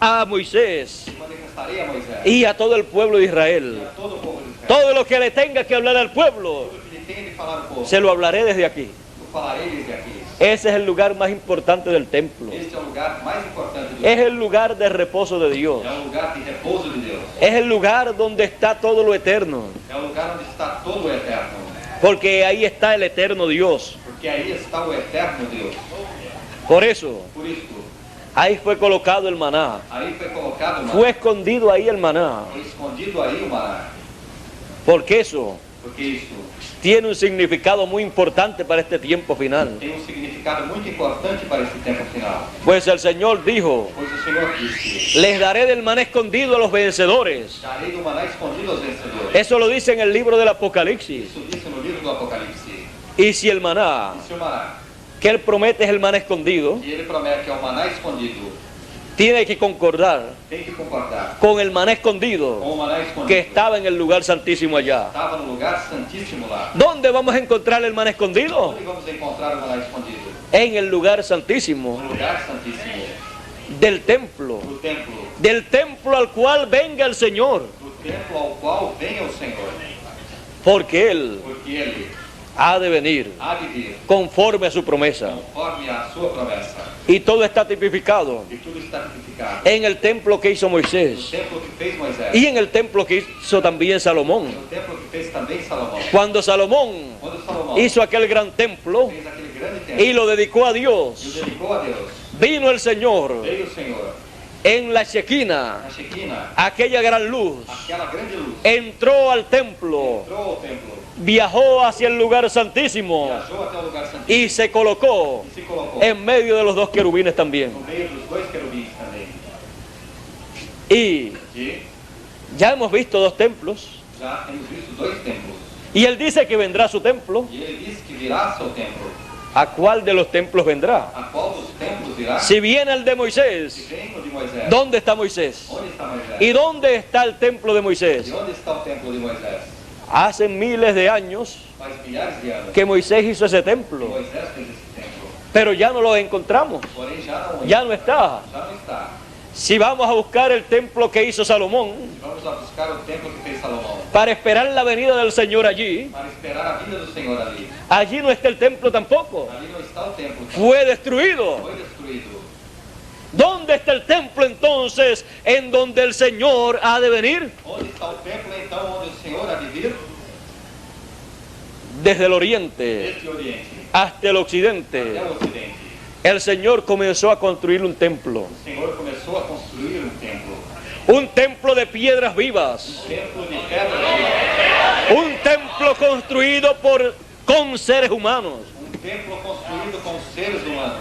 a Moisés Me manifestarei a Moisés. y a todo el pueblo de E Israel. a todo o povo de Israel. Todo lo que le tenga que hablar al pueblo, Tudo que lhe tenha de falar ao povo. se lo hablaré desde aquí. Eu falarei desde aqui. Ese es el lugar más importante del templo. Este é o lugar mais importante do Es el lugar de reposo de Dios. É o lugar de repouso de Deus. Es el lugar donde está todo lo eterno. É o lugar onde está todo o eterno. Porque ahí está el eterno Dios. Porque aí está o eterno Deus. Por eso, Por isto, ahí fue colocado el maná. aí foi colocado o maná. Fue escondido ahí el maná. Foi escondido aí o maná. Porque eso Porque isso tiene un significado muy importante para este tiempo final. tem um significado muito importante para esse tempo final. Pues el Señor dijo, Pois o Senhor disse: les daré del maná escondido a los vencedores. darei do maná escondido aos vencedores. Eso lo dice en el libro del Apocalipsis. Isso disse no livro do Apocalipse. Y si el maná E se o maná, que él promete es el maná escondido, que ele promete que é o maná escondido, tiene que concordar tem que concordar con el maná com escondido o maná escondido que estaba en el lugar santísimo allá. estava no lugar santíssimo lá. ¿Dónde vamos a encontrar el maná escondido? Onde vamos encontrar o maná escondido? En el lugar santísimo No lugar santíssimo, del templo, no templo, del templo al cual venga el Señor, no templo ao qual venha o Senhor, porque Él porque ele ha de venir há de vir conforme a su promesa. conforme a sua promessa. Y todo está tipificado E tudo está tipificado en el templo que hizo no Moisés templo que fez Moisés, y en el templo que hizo también Salomón. no templo que fez também Salomão. Cuando Salomón Quando Salomão hizo aquel gran templo fez aquele grande templo y lo dedicó a e o Dios, dedicou a Deus, vino el Señor veio o Senhor en la Shequina, na Shequina, aquella gran luz, aquela grande luz, entró al templo, entrou ao templo, viajó hacia el lugar santísimo viajou até o lugar santíssimo y se colocó e se colocou en medio de los dos querubines también. no meio dos dois querubins também. Y E ya hemos visto dos templos já temos visto dois templos. y él dice que vendrá a su templo. E ele disse que virá seu templo. ¿A cuál de los templos vendrá? A qual dos templos virá? Si viene el de Se Moisés, vem o de Moisés. ¿dónde está Moisés? Onde está Moisés? ¿Y dónde está el templo de E Moisés? onde está o templo de Moisés? Hace miles de años Faz milhares de anos que Moisés hizo ese que templo, Moisés fez esse templo. pero ya no lo encontramos, Porém ya no está. já não está. Si vamos a buscar el templo que hizo Salomón, Vamos a buscar o templo que fez Salomão. para esperar la venida del Señor allí, Para esperar a vinda do Senhor ali. allí no está el templo tampoco, Ali não está o templo. fue destruido. Foi destruído. ¿Dónde está el templo entonces en donde el Señor ha de venir? Onde está o templo então onde o Senhor há de vir? Desde el oriente Desde o Oriente hasta el até occidente. o Ocidente. El Señor comenzó a construir un templo, O Senhor começou a construir um templo. un templo de piedras vivas, Templo de pedra viva. un templo construido con seres humanos. Templo construído com seres humanos.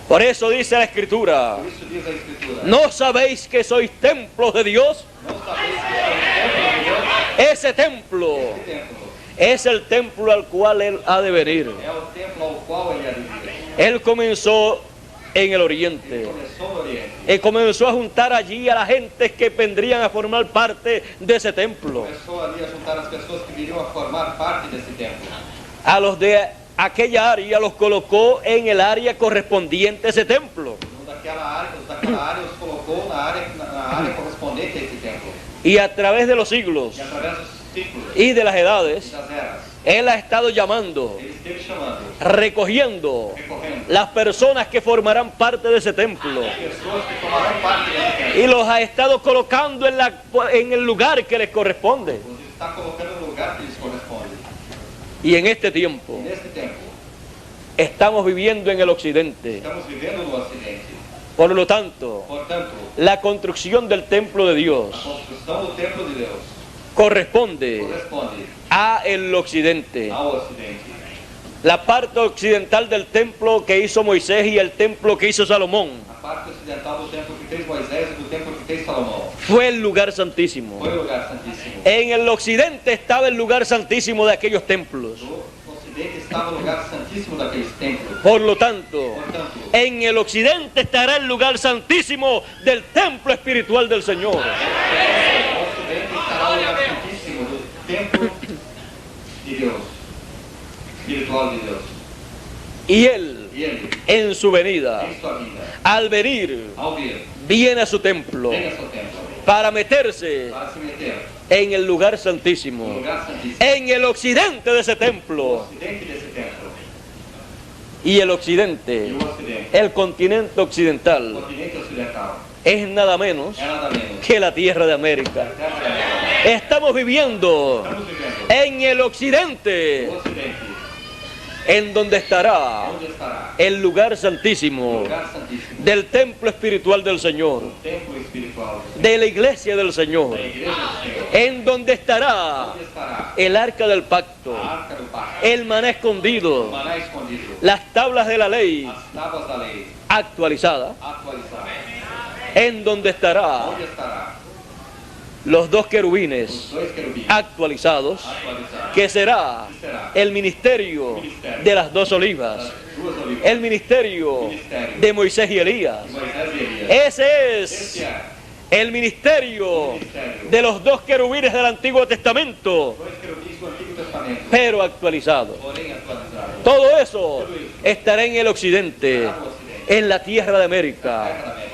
Por eso dice la Escritura, Por isso diz a Escritura. ¿no sabéis que sois templos de Dios? Não sabeis que é o templo de Deus? Ese templo Esse templo es el templo al cual Él ha de venir. é o templo ao qual ele há de vir. Él comenzó en el oriente. Começou no Oriente. Y comenzó a juntar allí a la gente que vendrían a formar parte de ese templo. Começou ali a juntar as pessoas que viriam a formar parte desse templo. A los de aquella área los colocó en el área correspondiente a ese templo. Os daquela área os colocou na área correspondente a esse templo. Y a través de los siglos E através dos ciclos y de las e edades, das eras, Él ha estado llamando, ele esteve chamando, recogiendo recorrendo las personas que formarán parte de ese templo. pessoas que tomarão parte desse templo. Y los ha estado colocando en el lugar que les corresponde. Os está colocando no lugar que lhes corresponde. Y en este tiempo, E nesse tempo, Estamos viviendo en el occidente. Estamos vivendo no Ocidente. Por lo tanto, Portanto, la construcción del templo de a Dios construção do templo de Deus corresponde corresponde a el occidente. ao Ocidente. La parte occidental del templo que hizo Moisés y el templo que hizo Salomón A parte ocidental do templo que fez Moisés e do templo que fez Salomão fue el lugar santísimo. foi o lugar santíssimo. En el occidente estaba el lugar santísimo de aquellos templos. No Ocidente estava o lugar santíssimo daqueles templos. Por lo tanto, Portanto, en el occidente estará el lugar santísimo del templo espiritual del Señor. no Ocidente estará o lugar santíssimo do templo de Deus, espiritual de Deus. Y Él, E ele, en su venida, em sua vida, al venir, ao vir, viene a su templo vem a seu templo para meterse para se meter en el lugar no santísimo, lugar santíssimo, en el occidente de ese no templo. Ocidente desse templo. Y el E occidente, o Ocidente, el continente o occidental, continente ocidental, es nada menos é nada menos que la tierra de América. que a terra da América. Estamos viviendo Estamos vivendo en el occidente, no Ocidente, en donde estará onde estará el lugar o santísimo lugar santíssimo, del templo espiritual del Señor, o templo espiritual de la iglesia del Señor, da igreja do Senhor, en donde estará onde estará el arca del pacto, a arca do pacto, el maná o escondido, maná escondido, las tablas de la ley as tábuas da lei actualizada, atualizadas, en donde estará onde estará los dos os querubines dois querubins actualizados, atualizados, que será el ministerio de las dos olivas, das duas olivas, el ministerio de Moisés y Elías. de Moisés e Elias. Ese es Esse é el ministerio de los dos querubines del Antiguo Testamento, dois querubins do Antigo Testamento, pero actualizado. porém atualizados. Todo eso estará en el occidente, en la tierra de América. Terra da América.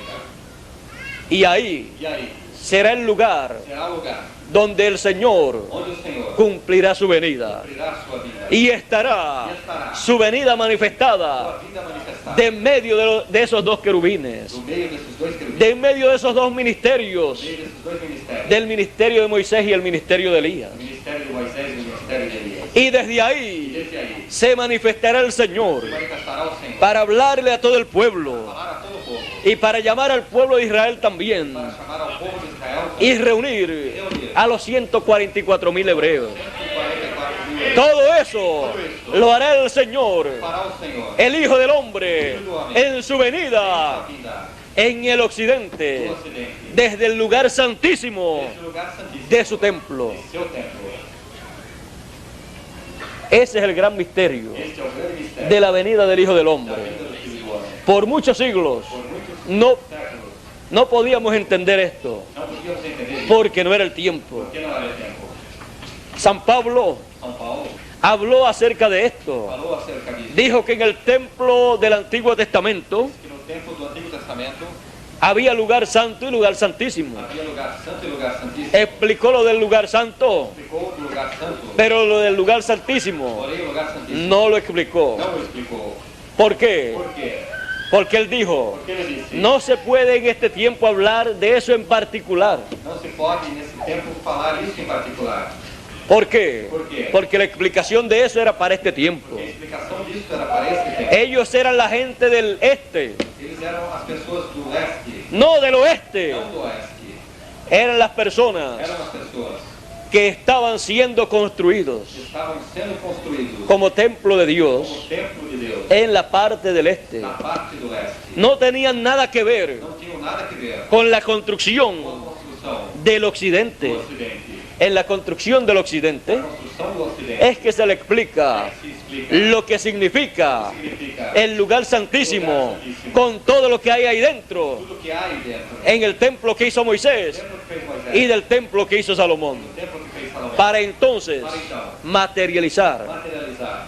Y ahí E aí, será el lugar será o lugar donde el Señor onde o Senhor cumplirá su venida. cumprirá sua vida, Y estará su venida manifestada sua vida manifestada, de en medio de esos dos querubines, no meio desses dois querubins, de en medio de esos dos ministerios, no meio desses dois ministérios, del ministerio de Moisés y el ministerio de Elías. o ministério de Moisés e o ministério de Elias. Y desde E ahí desde aí, se manifestará el Señor manifestará o Senhor para hablarle a todo el pueblo falar a todo o povo, y para llamar al pueblo de Israel también para chamar ao povo de Israel y reunir a los 144.000 hebreos. 144.000. Todo eso lo hará el Señor, Fará o Senhor el Hijo del Hombre, en su venida a vida en el occidente, do Ocidente, desde el lugar santísimo esse lugar santíssimo, de su templo. seu templo. Ese es el gran misterio Este é o grande mistério de la venida del Hijo del da Hombre. vida do Filho do Homem. Por muchos siglos Por muitos no, séculos, no podíamos entender esto, não podíamos entender isso, porque no era el tiempo. porque não era tempo. San Pablo São Paulo habló acerca de esto. falou acerca disso, Dijo que en el templo del Antiguo Testamento que no templo do Antigo Testamento había lugar santo y lugar santísimo. havia lugar santo e lugar santíssimo. Explicó lo del lugar santo, Explicou do lugar santo, pero lo del lugar santísimo porém o lugar santíssimo no lo explicó. não o explicou. ¿Por qué? Por quê? Porque él dijo, Porque ele disse, no se puede en este tiempo hablar de eso en particular. não se pode nesse tempo falar isso em particular. ¿Por qué? ¿Por qué? Porque la explicación de eso era para este tiempo. A explicação disso era para esse tempo. Ellos eran la gente del este, Eles eram as pessoas do leste, no del oeste. não do oeste. Eran las personas Eram as pessoas que estaban siendo construidos que estavam sendo construídos como templo de Dios como templo de Deus en la parte del este. na parte do leste. No tenían nada que ver Não tinham nada que ver con la com construcción a construção del do occidente. ocidente. En la construcción del A occidente construção do ocidente es que se le explica se explica lo que significa significa el lugar santísimo con todo lo que hay ahí dentro tudo que há aí dentro. en el templo que hizo O Moisés templo que fez Moisés, y del templo que hizo Salomón, o templo que fez Salomão. para entonces materializar, Materializar,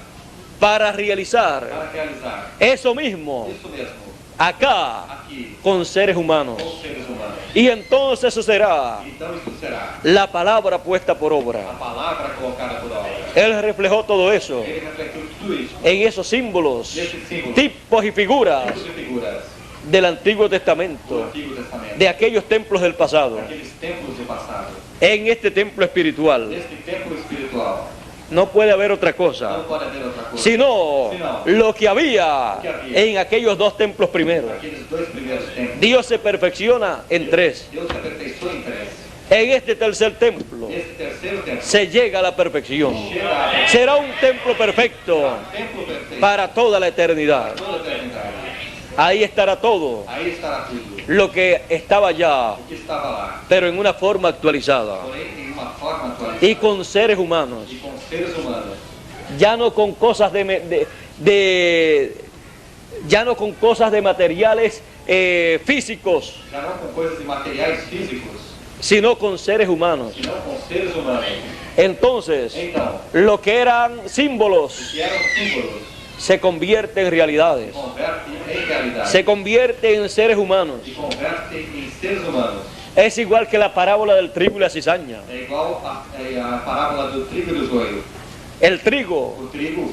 para realizar para realizar eso mismo isso mesmo acá aqui con seres humanos. com os seres humanos. Y entonces eso será Então isso será la palabra puesta por a obra. palavra colocada por obra. Él reflejó todo eso Ele refletiu tudo isso en esos símbolos, nesses símbolos, tipos y figuras tipos de figuras del Antiguo do Testamento, Antigo Testamento, de aquellos templos del pasado. aqueles templos do passado. En este templo espiritual Neste templo espiritual, No puede haber otra cosa, Não pode haver outra coisa. sino lo que había en aquellos dos templos primeros. Aqueles dois primeiros templos. Dios se perfecciona en tres. Deus se aperfeiçoou em três. En este tercer templo Nesse terceiro templo, se llega a la perfección. chega Será un templo perfecto a templo perfeito para toda la eternidad. toda a eternidade. Ahí estará todo Aí estará tudo lo que estaba allá, o que estava lá, pero en una forma actualizada porém em uma forma atualizada y con seres humanos, e com seres humanos, ya no con cosas ya no con cosas de materiales físicos, já não com coisas de materiais físicos, sino con seres humanos. senão com seres humanos. Entonces, Então, lo que eran símbolos que eram símbolos, se convierte en realidades, converte em realidade se convierte en seres humanos. e converte em seres humanos. Es igual que la parábola del trigo y la cizaña. É igual a parábola do trigo e do joio. El trigo O trigo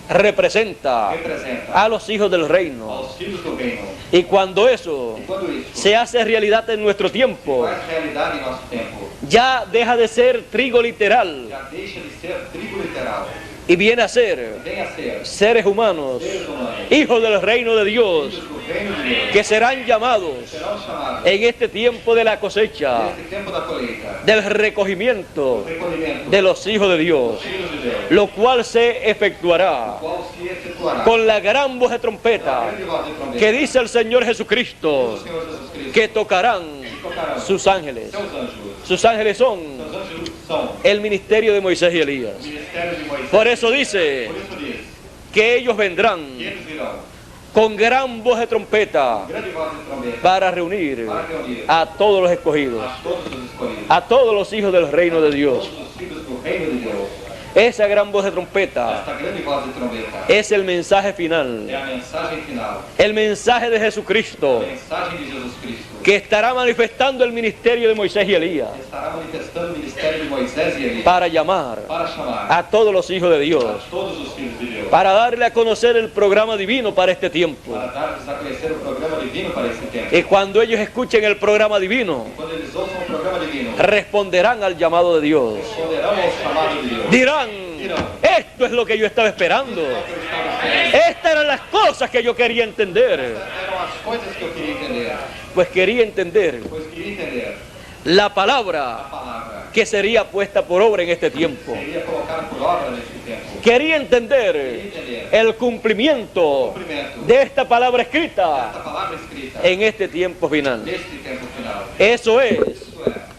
representa representa a los hijos del reino. aos filhos do reino. Y cuando eso E quando isso se hace realidad en nuestro tiempo, faz realidade em nosso tempo, ya deja de ser trigo literal já deixa de ser trigo literal. y viene a ser Vem a ser seres humanos, seres humanos, hijos del reino de Dios, filhos do reino de Deus, que serán llamados serão chamados en este tiempo de la cosecha, nesse tempo da colheita, del recogimiento recolhimento de los hijos de Dios, dos filhos de Deus, lo cual se efectuará qual se efetuará con la gran voz de a trompeta grande voz de trombeta que dice el Señor do Jesucristo, Senhor Jesus Cristo, que tocarán que tocarão sus ángeles. seus anjos. Sus ángeles son Seus anjos são el ministerio de Moisés y Elías. o ministério de Moisés. Por eso dice Por isso diz que ellos vendrán que eles virão con gran voz de trompeta grande voz de trombeta para reunir para reunir a todos los escogidos, a todos os escolhidos, a todos los hijos del reino de Dios. todos os filhos do reino de Deus. Esa gran voz de trompeta Esta grande voz de trombeta es el mensaje é final, a mensagem final, el mensaje de a Jesucristo, mensagem de Jesus Cristo, que estará manifestando el ministerio de Moisés y Elías que estará manifestando o ministério de Moisés e Elias para llamar para chamar a todos los hijos de a Dios, todos os filhos de Deus, para darle a conocer el programa divino para este tiempo. para dar-lhes a conhecer o programa divino para esse tempo. Y cuando ellos escuchen el programa divino, Quando eles ouçam o programa divino, responderán al llamado de Dios. responderão ao chamado de Deus. Dirán, esto es lo que yo estaba esperando. É o que eu estava esperando. Estas eran las cosas que yo quería entender. Eram as coisas que eu queria entender, Pues quería entender pois queria entender la a palabra palavra que sería puesta por obra en este tiempo. seria colocada por obra nesse tempo. Quería entender Entender el cumplimiento cumprimento de esta palabra desta escrita palavra escrita en este tiempo final. neste tempo final. Eso es Isso é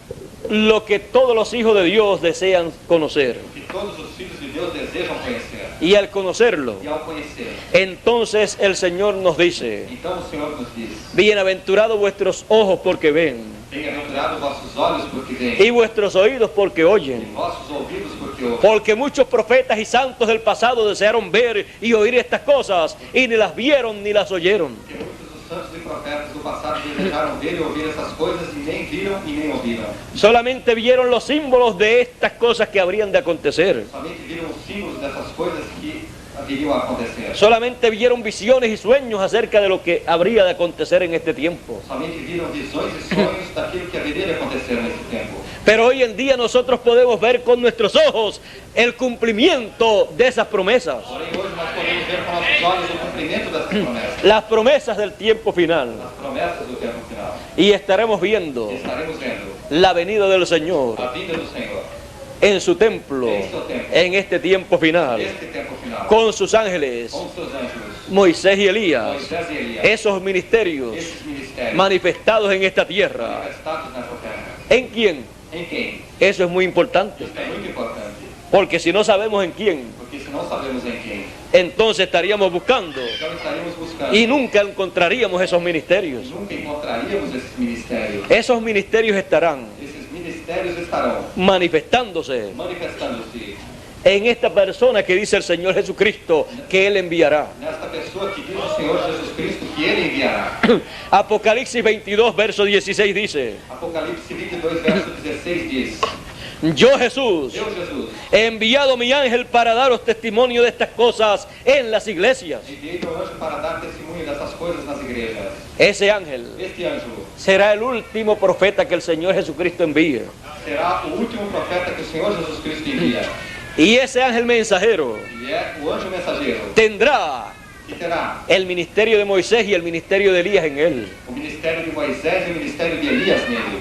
lo que todos los hijos de Dios desean conocer. o que todos os filhos de Deus desejam conhecer. Y al conocerlo, E ao conhecer, entonces el Señor nos dice, então o Senhor nos diz: bienaventurados vuestros ojos porque ven, bem-aventurados vossos olhos porque veem, y vuestros oídos porque e oyen. vossos ouvidos porque ouvem. Porque muchos profetas y santos del pasado desearon ver y oír estas cosas, y ni las vieron ni las oyeron. Porque muitos dos santos e profetas do passado desejaram ver e ouvir essas coisas e nem viram e nem ouviram. Solamente vieron los símbolos de estas cosas que habrían de acontecer. Somente viram os símbolos dessas coisas que haveriam a acontecer. Solamente vieron visiones y sueños acerca de lo que habría de acontecer en este tiempo. Somente viram visões e sonhos daquilo que haveria de acontecer nesse tempo. Pero hoy en día nosotros podemos ver con nuestros ojos el cumplimiento de esas promesas. Porém, hoje nós podemos ver com nossos olhos o cumprimento dessas promessas. Las promesas del tiempo final. As promessas do tempo final. Y estaremos viendo E estaremos vendo la venida del Señor a vinda do Senhor en su templo en este tiempo final, neste tempo final. con sus ángeles, Com seus anjos, Moisés y Elías, Moisés e Elias. esos ministerios Esses ministérios manifestados en esta tierra. manifestados nessa terra. ¿En quién? Em quem? Eso es muy importante, Isso é muito importante. porque si no sabemos en quién, Porque se não sabemos em quem, entonces estaríamos buscando então estaríamos buscando. y nunca encontraríamos esos ministerios. Nunca encontraríamos esses ministérios. Esos ministerios estarán Esses ministérios estarão manifestándose manifestando-se en esta persona que dice el Señor Jesucristo que Él enviará. nesta pessoa que diz o Senhor Jesus Cristo que Ele enviará. Apocalipsis 22, verso 16 dice, Apocalipse 22, verso 16 diz: yo Jesús Eu, Jesus, he enviado mi ángel para daros testimonio de estas cosas en las iglesias. enviei meu anjo para dar testemunho dessas coisas nas igrejas. Ese ángel Este anjo será el último profeta que el Señor Jesucristo envíe. será o último profeta que o Senhor Jesus Cristo envia. Y ese ángel mensajero E é o anjo mensageiro tendrá que terá el ministerio de Moisés y el ministerio de Elías en él. o ministério de Moisés e o ministério de Elias nele.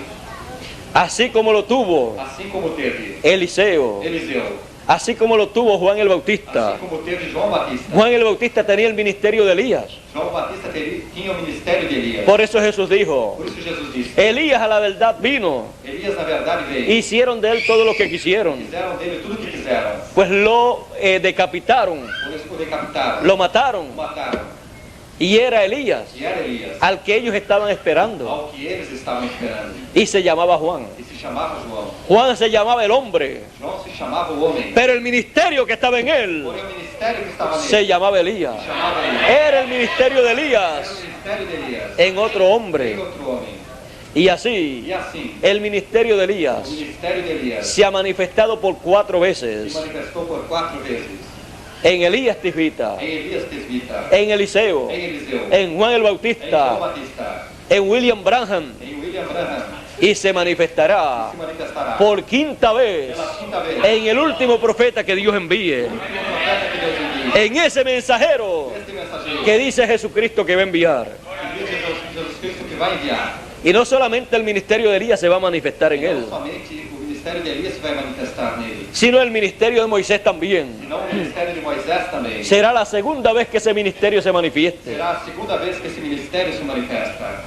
Así como lo tuvo Assim como teve Eliseo, Eliseu, así como lo tuvo Juan el Bautista. assim como teve João Batista. Juan el Bautista tenía el ministerio de Elías. João Batista tinha o ministério de Elias. Por eso Jesús dijo, Por isso Jesus disse, Elías a la verdad vino. Elias na verdade veio. Hicieron de él todo lo que quisieron. Fizeram dele tudo o que quiseram. Pues lo decapitaron, O decapitaram, lo o mataron. mataram. Y era Elías, E era Elias, al que ellos estaban esperando. ao que eles estavam esperando. Y se llamaba Juan. E se chamava João. Juan se llamaba el hombre, João se chamava o homem. pero el ministerio que estaba en él Porém o ministério que estava nele se llamaba Elías. se chamava Elias. Era el ministerio de Era o Elías ministério de Elias. en otro Em hombre. outro homem. Y así, E assim, el ministerio de o Elías ministério de Elias se ha manifestado por 4 se veces. manifestou por 4 vezes. En Elías Tisbita, Em Elias Tesbita, en Eliseo, em Eliseu, en Juan el em João Bautista, Batista, en William Branham, em William Branham. y se manifestará Se manifestará por 5ª vez pela 5ª vez. en el último profeta que Dios envíe, O profeta que Deus envia. en ese mensajero Este mensageiro que dice Jesucristo que va a enviar. que diz Jesus Cristo que vai enviar. Y no solamente el ministerio de Elías se va a manifestar en Não él, somente o ministério de Elias vai manifestar nele, sino el ministerio de Moisés también. senão o ministério de Moisés também. Será la segunda vez que ese ministerio se manifieste. Será a segunda vez que esse ministério se manifesta.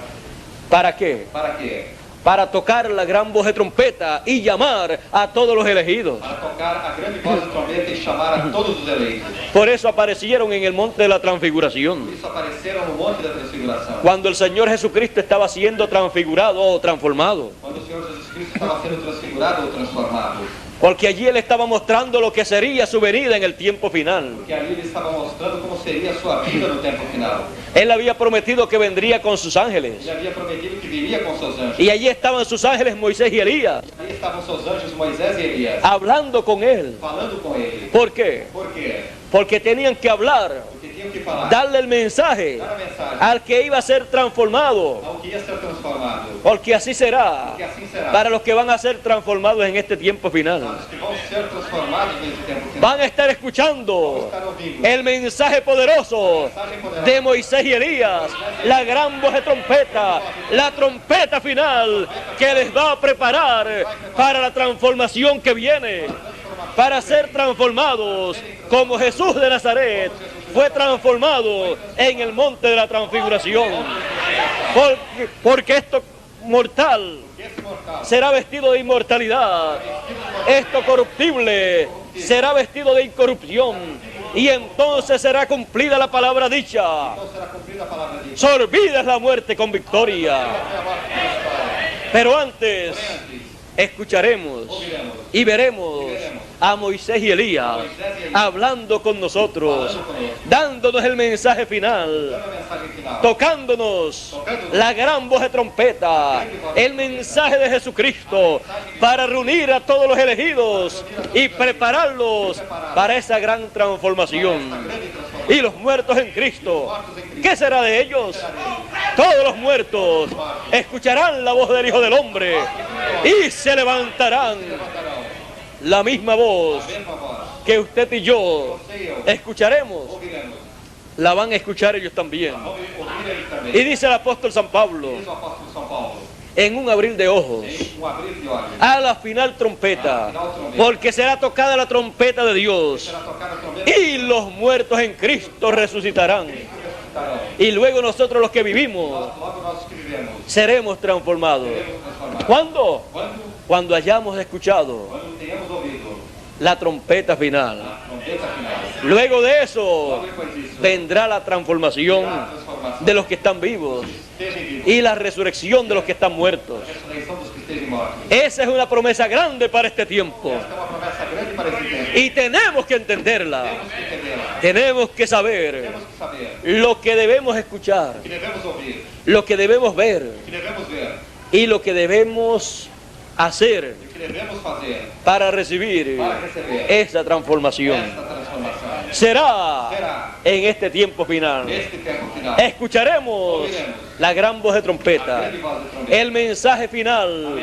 ¿Para qué? Para quê? Para tocar la gran voz de trompeta y llamar a todos los elegidos. Para tocar a grande voz de trombeta e chamar a todos os eleitos. Por eso aparecieron en el monte de la Por transfiguración. isso apareceram no Monte da Transfiguração. Cuando el Señor Jesucristo estaba siendo transfigurado o transformado. Quando o Senhor Jesus Cristo estava sendo transfigurado ou transformado. Porque allí Él estaba mostrando lo que sería su venida en el tiempo final. Porque ali ele estava mostrando como seria a sua vida no tempo final. Él había prometido que vendría con sus ángeles. Ele havia prometido que viria com seus anjos. Y allí estaban sus ángeles Moisés y Elías, Ali estavam seus anjos Moisés e Elias, hablando con Él. falando com ele. ¿Por qué? Por quê? Porque tenían que hablar, Porque tinham que falar, darle el mensaje dar a mensagem al que iba a ser transformado. ao que ia ser transformado. Porque así será Porque assim será. para los que van a ser transformados en este tiempo Para final. os que vão ser transformados nesse tempo final. Van a estar Vão escuchando estar ouvindo el mensaje poderoso de Moisés y Elías, la gran voz de trompeta, la trompeta final que les va a preparar para la transformación que viene, para ser transformados como Jesús de Nazaret fue transformado en el monte de la transfiguración. Porque esto mortal Esse mortal será vestido de inmortalidad, esto corruptible será vestido de incorrupción, y entonces será cumplida la palabra dicha: então será cumprida a palavra de Deus. sorvida es la muerte con victoria. Até a morte com vitória. Pero antes Antes, escucharemos ouviremos y veremos a Moisés y Elías hablando con nosotros, dándonos el mensaje final, dando a mensagem final. tocándonos la gran voz de trompeta, el mensaje de Jesucristo, para reunir a todos los elegidos y prepararlos para esa gran transformación. Y los muertos en Cristo, ¿qué será de ellos? Todos los muertos escucharán la voz del Hijo del Hombre y se levantarán. La misma voz A mesma voz. que usted y yo escucharemos, Ouviremos. la van a escuchar ellos también. Vão ouvir eles também. Y dice el apóstol San Pablo, Diz o apóstolo São Paulo. en un abril de ojos, Em abrir de olhos. a la final trompeta, porque será tocada la trompeta de Dios, Será tocada a trombeta. y los muertos en Cristo resucitarán. Ressuscitarão. Y luego nosotros los que vivimos Logo nós que vivemos. seremos transformados. Seremos transformados. ¿Cuándo? Quando? Cuando hayamos escuchado Quando tenhamos ouvido la trompeta final. a trombeta final. Luego de eso Logo depois disso, vendrá la transformación a transformação de los que están vivos estejam vivos. y la resurrección de los que están muertos. A ressurreição dos que estejam mortos. Esa es una promesa grande para este tiempo Esta é uma promessa grande para esse tempo. y tenemos que entenderla. Temos que entendê-la. Tenemos que saber Temos que saber. lo que debemos escuchar, O que devemos ouvir. lo que debemos ver O que devemos ver. y lo que debemos hacer E o que devemos fazer para recibir para receber esa transformación. esta transformação. Será Será en este tiempo final. neste tempo final. Escucharemos Ouviremos la gran voz de a trompeta, grande voz de trombeta, el mensaje final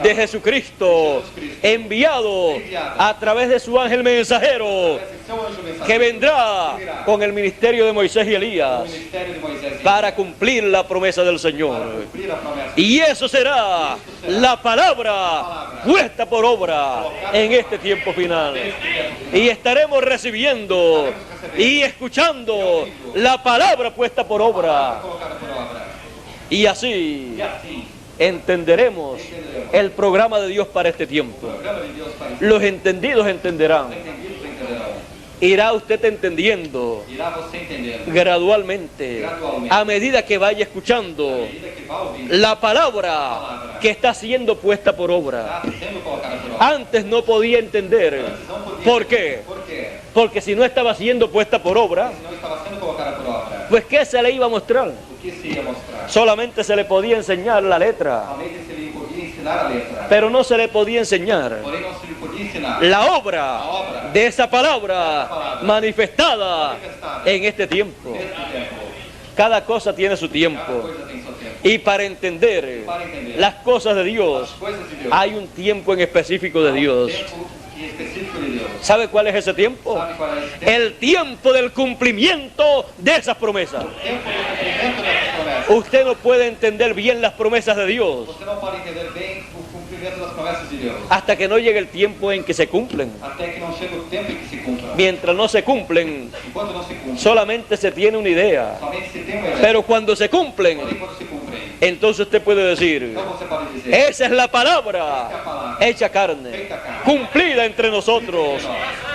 de Jesucristo, enviado a través de su ángel mensajero, esse seu anjo mensageiro, que vendrá con el ministerio de Moisés y o Elías ministério de Moisés para cumplir la promesa del para Señor. cumprir a promessa. Y eso será la palabra puesta por obra en este tiempo final. Y estaremos recibiendo y escuchando la palabra puesta por obra. Colocada por obra. Y así E assim, entenderemos el programa de Dios para este o tiempo. programa de Deus para esse Los entendidos entenderán. entendidos entenderão. Irá usted entendiendo Irá você entendendo. gradualmente, a medida que vaya À escuchando medida que vá ouvindo, la palabra que está siendo puesta por obra. está sendo colocada por obra. Antes no podía entender. Antes não podia. ¿Por qué? Por quê? Porque si no estaba siendo puesta por obra, Se não estava sendo colocada por obra, pues ¿qué se le iba a mostrar? o que se ia mostrar? Solamente se le podía enseñar la letra, Somente se lhe podia ensinar a letra. pero no se le podía enseñar Porém, não se lhe podia ensinar la obra de esa palabra manifestada en este tiempo. nesse tempo. Cada cosa tiene su Cada tiempo. coisa tem seu tempo. Y para entender las cosas de As Dios, coisas de Deus. hay un tiempo en específico de Dios. Tempo específico de Deus. ¿Sabe cuál es ese tiempo? Sabe qual é esse tempo? El tiempo del cumplimiento de esas promesas. Tempo do cumprimento dessas promessas. Usted no puede entender bien las promesas de Dios Você não pode entender bem o cumprimento das promessas de Deus. hasta que no llegue el tiempo en que se cumplen. Até que não chegue o tempo em que se cumpra. Mientras no se cumplen, Enquanto não se cumpre, solamente se tiene una idea. somente se tem uma ideia. Pero cuando se cumplen, Porém, quando se cumprem, entonces usted puede decir, então você pode dizer: esa es la palabra hecha carne, cumplida entre nosotros.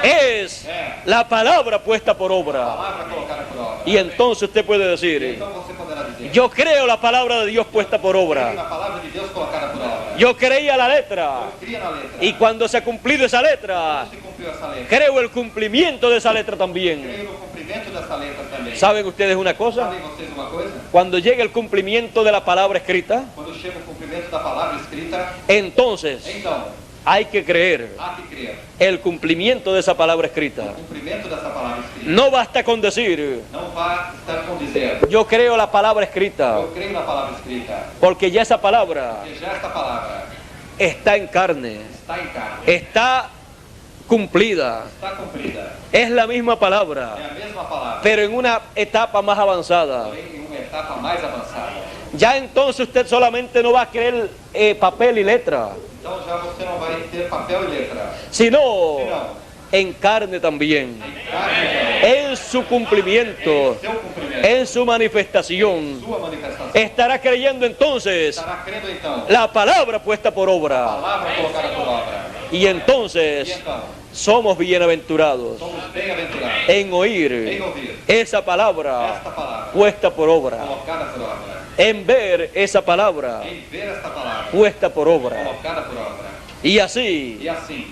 Es la palabra puesta por obra. palavra colocada por obra. Y entonces usted puede decir, Então você poderá dizer: yo creo la palabra de Dios puesta por obra. na palavra de Deus colocada por obra. Yo creía la letra. Eu cria na letra. Y cuando se ha cumplido esa letra, Se cumpriu essa letra. creo el cumplimiento de esa letra también. Creio no cumprimento dessa letra também. ¿Saben ustedes una cosa? Sabem vocês uma coisa? Cuando llegue el cumplimiento de la palabra escrita, Quando chega o cumprimento da palavra escrita, entonces então hay que creer há que crer. el cumplimiento de esa palabra escrita. O cumprimento dessa palavra escrita. No basta con decir, Não vá estar com dizer: yo creo la palabra escrita, eu creio na palavra escrita. porque ya esa palabra Porque já esta palavra está en carne, está em carne, está cumplida, está cumprida. es la misma É palabra, a mesma palavra, pero en una etapa más avanzada. porém em uma etapa mais avançada. Ya entonces usted solamente no va a creer papel y letra, Então já você não vai ter papel e letra, sino senão en carne también, em carne também. en su cumplimiento, Seu cumprimento, en su manifestación. sua manifestação. Estará creyendo entonces Estará crendo então la palabra puesta por obra. palavra colocada por obra. Y entonces E então, somos bienaventurados somos bem-aventurados en oír em ouvir esa palabra esta palavra puesta por obra, colocada por obra, en ver esa palabra em ver esta palavra puesta por obra. colocada por obra. Y así, E assim,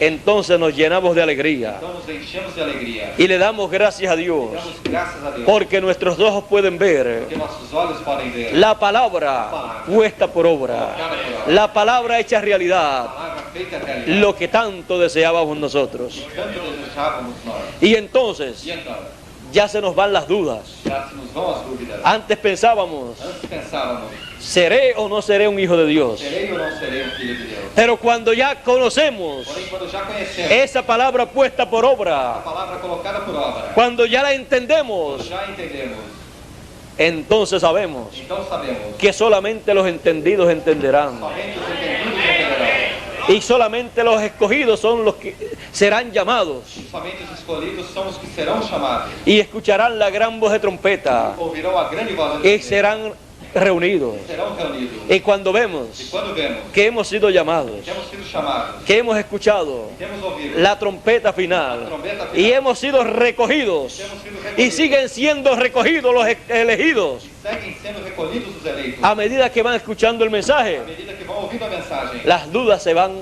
entonces nos llenamos de alegría então nos enchemos de alegria. y le damos gracias a Dios, Damos graças a Deus, porque nuestros ojos pueden ver porque nossos olhos podem ver la palabra puesta por obra, colocada por obra, la palabra hecha realidad, a palavra feita realidade, lo que tanto deseábamos nosotros. tanto desejávamos nós. Y entonces E então, ya se nos van las dudas. já se nos vão as dúvidas. Antes pensábamos, Antes pensávamos: ¿seré o no seré un hijo de Dios? serei ou não serei um filho de Deus? Pero cuando ya conocemos Porém, quando já conhecemos esa palabra puesta por a obra, palavra colocada por obra, cuando ya la quando entendemos, já entendemos, entonces sabemos então sabemos: que solamente los entendidos entenderán. somente os entendidos entenderão. Y solamente los escogidos son los que serán llamados Somente os escolhidos são os que serão chamados. y escucharán la gran voz de trompeta Ouvirão a grande voz y de serán reunidos. serão reunidos. Y cuando E vemos quando vemos que hemos sido llamados, que hemos sido chamados, que hemos escuchado temos ouvido la trompeta final y hemos sido recogidos temos sido y recolhidos, siguen siendo recogidos los elegidos seguem sendo recolhidos os eleitos. a medida que van escuchando el mensaje. À medida que vão ouvindo a mensagem, Las dudas se van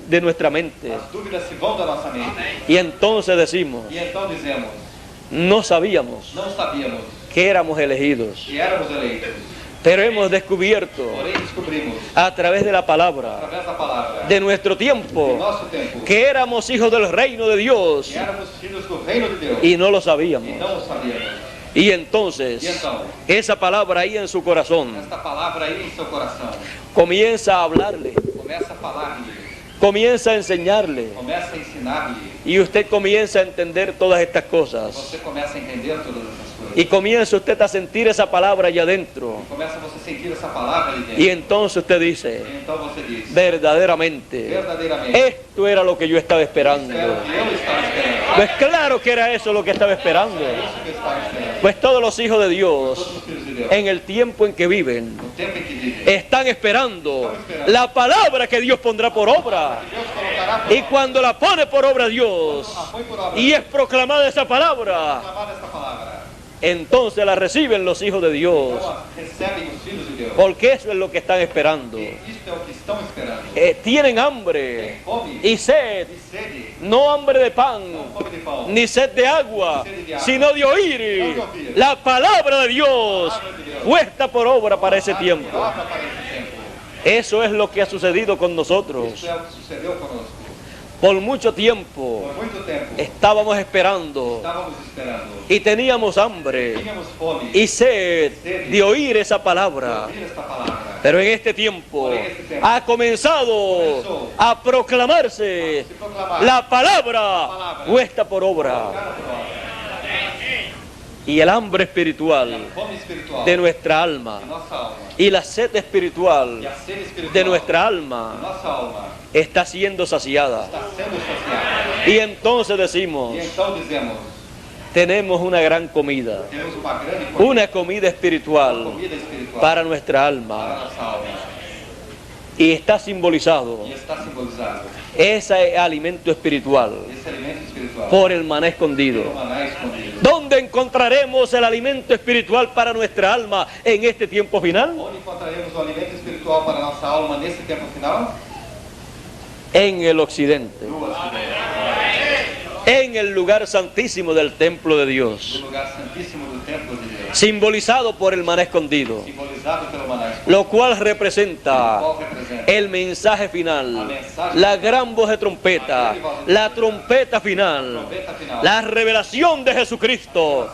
de nuestra mente as dúvidas se vão da nossa mente. y entonces decimos, E então dizemos: no sabíamos não sabíamos que éramos elegidos, que éramos eleitos, pero hemos descubierto porém descobrimos, a través de la palabra através da palavra, de nuestro do tiempo, nosso tempo, que éramos hijos del reino de Dios que éramos filhos do reino de Deus. y no lo E sabíamos. não o sabíamos. Y entonces, E então, esa palabra ahí en su corazón esta palavra aí em seu coração comienza a hablarle, começa a falar-lhe, comienza a enseñarle, começa a ensinar-lhe, y usted comienza a entender todas estas cosas. você começa a entender todas essas coisas. Y comienza usted a sentir esa palabra allá adentro. Começa você a sentir essa palavra ali dentro. Y entonces usted dice, E então você diz, verdaderamente, verdadeiramente, esto era lo que yo estaba esperando. isso era o que eu estava esperando. Pues claro que era eso lo que estaba esperando. Isso que eu estava esperando. Pues todos los hijos de Todos Dios, os filhos de Deus, en el tiempo en que viven, no tempo em que vivem, están esperando la palabra que Dios pondrá por obra. Deus colocará por Y cuando la pone por obra Dios, a põe por obra, y es proclamada esa palabra, proclamada esta palavra. entonces la reciben los hijos de Dios. Então recebem os filhos de Deus. Porque eso es lo que están esperando. Isto é o que estão esperando. Tienen hambre Tem fome y sed, e sede, no hambre de pan, não fome de pão, ni sed de agua, sino de oír la palabra de Dios puesta por obra para ese tiempo. palavra para esse tempo. Eso es lo que ha sucedido con nosotros. Isso é o que sucedeu conosco. Por mucho tiempo Por muito tempo estábamos esperando estávamos esperando. y teníamos hambre Tínhamos fome y sed de oír esa de palabra. ouvir esta palavra. Pero en este tiempo ha comenzado a proclamarse Se proclamar la palabra puesta por obra. colocada por obra. Y el hambre espiritual Fome espiritual de nuestra alma de nossa alma y la sed espiritual e a sede espiritual de nuestra de alma nossa alma está siendo saciada. está sendo saciada. Y entonces decimos, E então dizemos, tenemos una gran comida, temos uma grande comida, una comida espiritual comida espiritual para nuestra para alma. nossa alma. Y está simbolizado E está simbolizado ese alimento espiritual esse alimento espiritual por el maná pelo escondido. maná escondido. ¿Dónde encontraremos el alimento espiritual para nuestra alma en este tiempo final? Onde encontraremos o alimento espiritual para nossa alma nesse tempo final? En el occidente, No Ocidente, en el lugar santísimo del templo de no Dios, lugar santíssimo do templo de Deus, simbolizado por el maná escondido, simbolizado pelo maná escondido, lo cual representa qual representa el mensaje final, la gran voz de trompeta, la trompeta final, trombeta final, la revelación de Jesucristo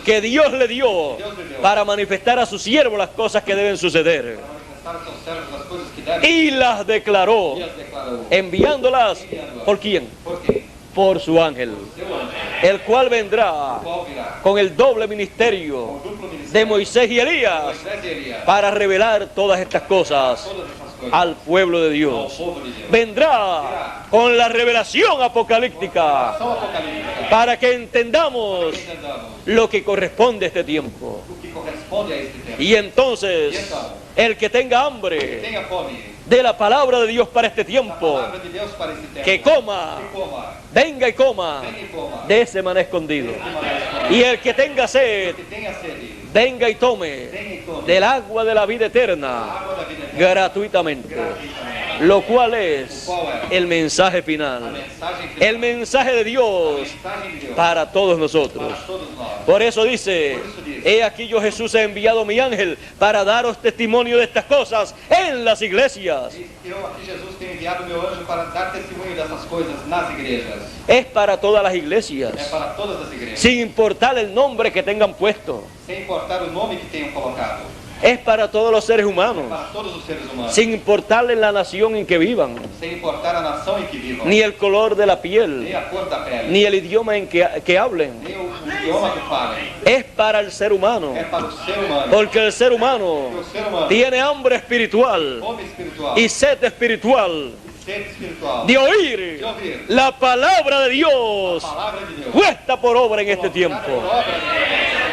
que Dios le dio para manifestar a su siervo las cosas que deben suceder. para manifestar aos seus servos as coisas que devem Y las declaró, e as declarou. enviándolas, ¿por quién? Por quê? Por su ángel, Seu anjo, el cual vendrá qual virá con el doble com ministerio o duplo de ministério Moisés y Elías Moisés e Elias para revelar todas estas cosas todas essas coisas al pueblo de ao Dios. povo de Deus. Vendrá con la revelación apocalíptica Ação apocalíptica para que entendamos que entendamos lo que corresponde a este tiempo. o que corresponde a este tempo. Y entonces, el que tenga hambre Tenha fome de la palabra de Dios para este da tiempo, palavra de Deus para esse tempo. que coma, Que coma, venga y coma venha e coma. de ese maná escondido. Esse maná escondido. Y el que tenga sed, Que tenha sede, venga y tome venha e tome del agua de la vida eterna água da vida eterna gratuitamente, gratuitamente. lo cual es el mensaje A final, mensagem final, el mensaje de a Dios mensagem de Deus para todos nosotros. para todos nós. Por eso dice, he aquí yo Jesús he enviado mi ángel para daros testimonio de estas cosas en las iglesias. Eu aqui, Jesus, tenho enviado meu anjo para dar testemunho dessas coisas nas igrejas. Es para todas las É iglesias, para todas as igrejas. sin importar el nombre que tengan puesto. Sem importar o nome que tenham colocado. Es para todos los seres humanos, Para todos os seres humanos. sin importarle la nación en que vivan, Sem importar a nação em que vivam. ni el color de la Nem piel, a cor da pele. ni el idioma en que hablen. Nem o idioma que falem. Es para el ser humano, É para o ser humano. porque el ser Porque humano o ser humano tiene hambre espiritual fome espiritual y sed espiritual sede espiritual de oír la palabra de Dios palavra de Deus. puesta por obra en este tiempo. Por obra de Deus.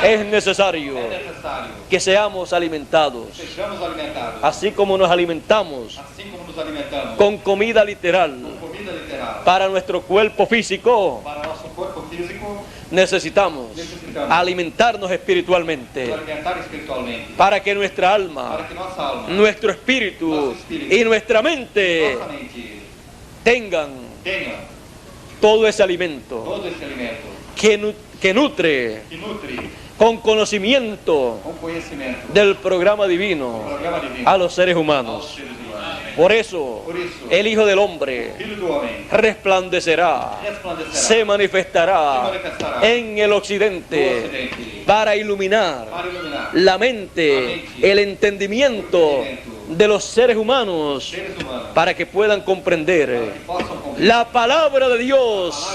Es necesario É necessário que seamos alimentados, que sejamos alimentados. así como nos alimentamos Assim como nos alimentamos con comida literal com comida literal para nuestro cuerpo físico, para nosso corpo físico, necesitamos alimentarnos espiritualmente alimentar espiritualmente. para que nuestra Para alma, que nossa alma, nuestro espíritu y nuestra mente nossa mente tengan tenha todo ese alimento todo esse alimento que nutre que nutre con conocimiento com conhecimento del programa do divino programa divino a los seres aos humanos. seres humanos. Por eso, el Hijo del Hombre Filho do Homem resplandecerá, se manifestará en el occidente para iluminar la mente, el entendimiento de los seres humanos, para que puedan comprender la palabra de Dios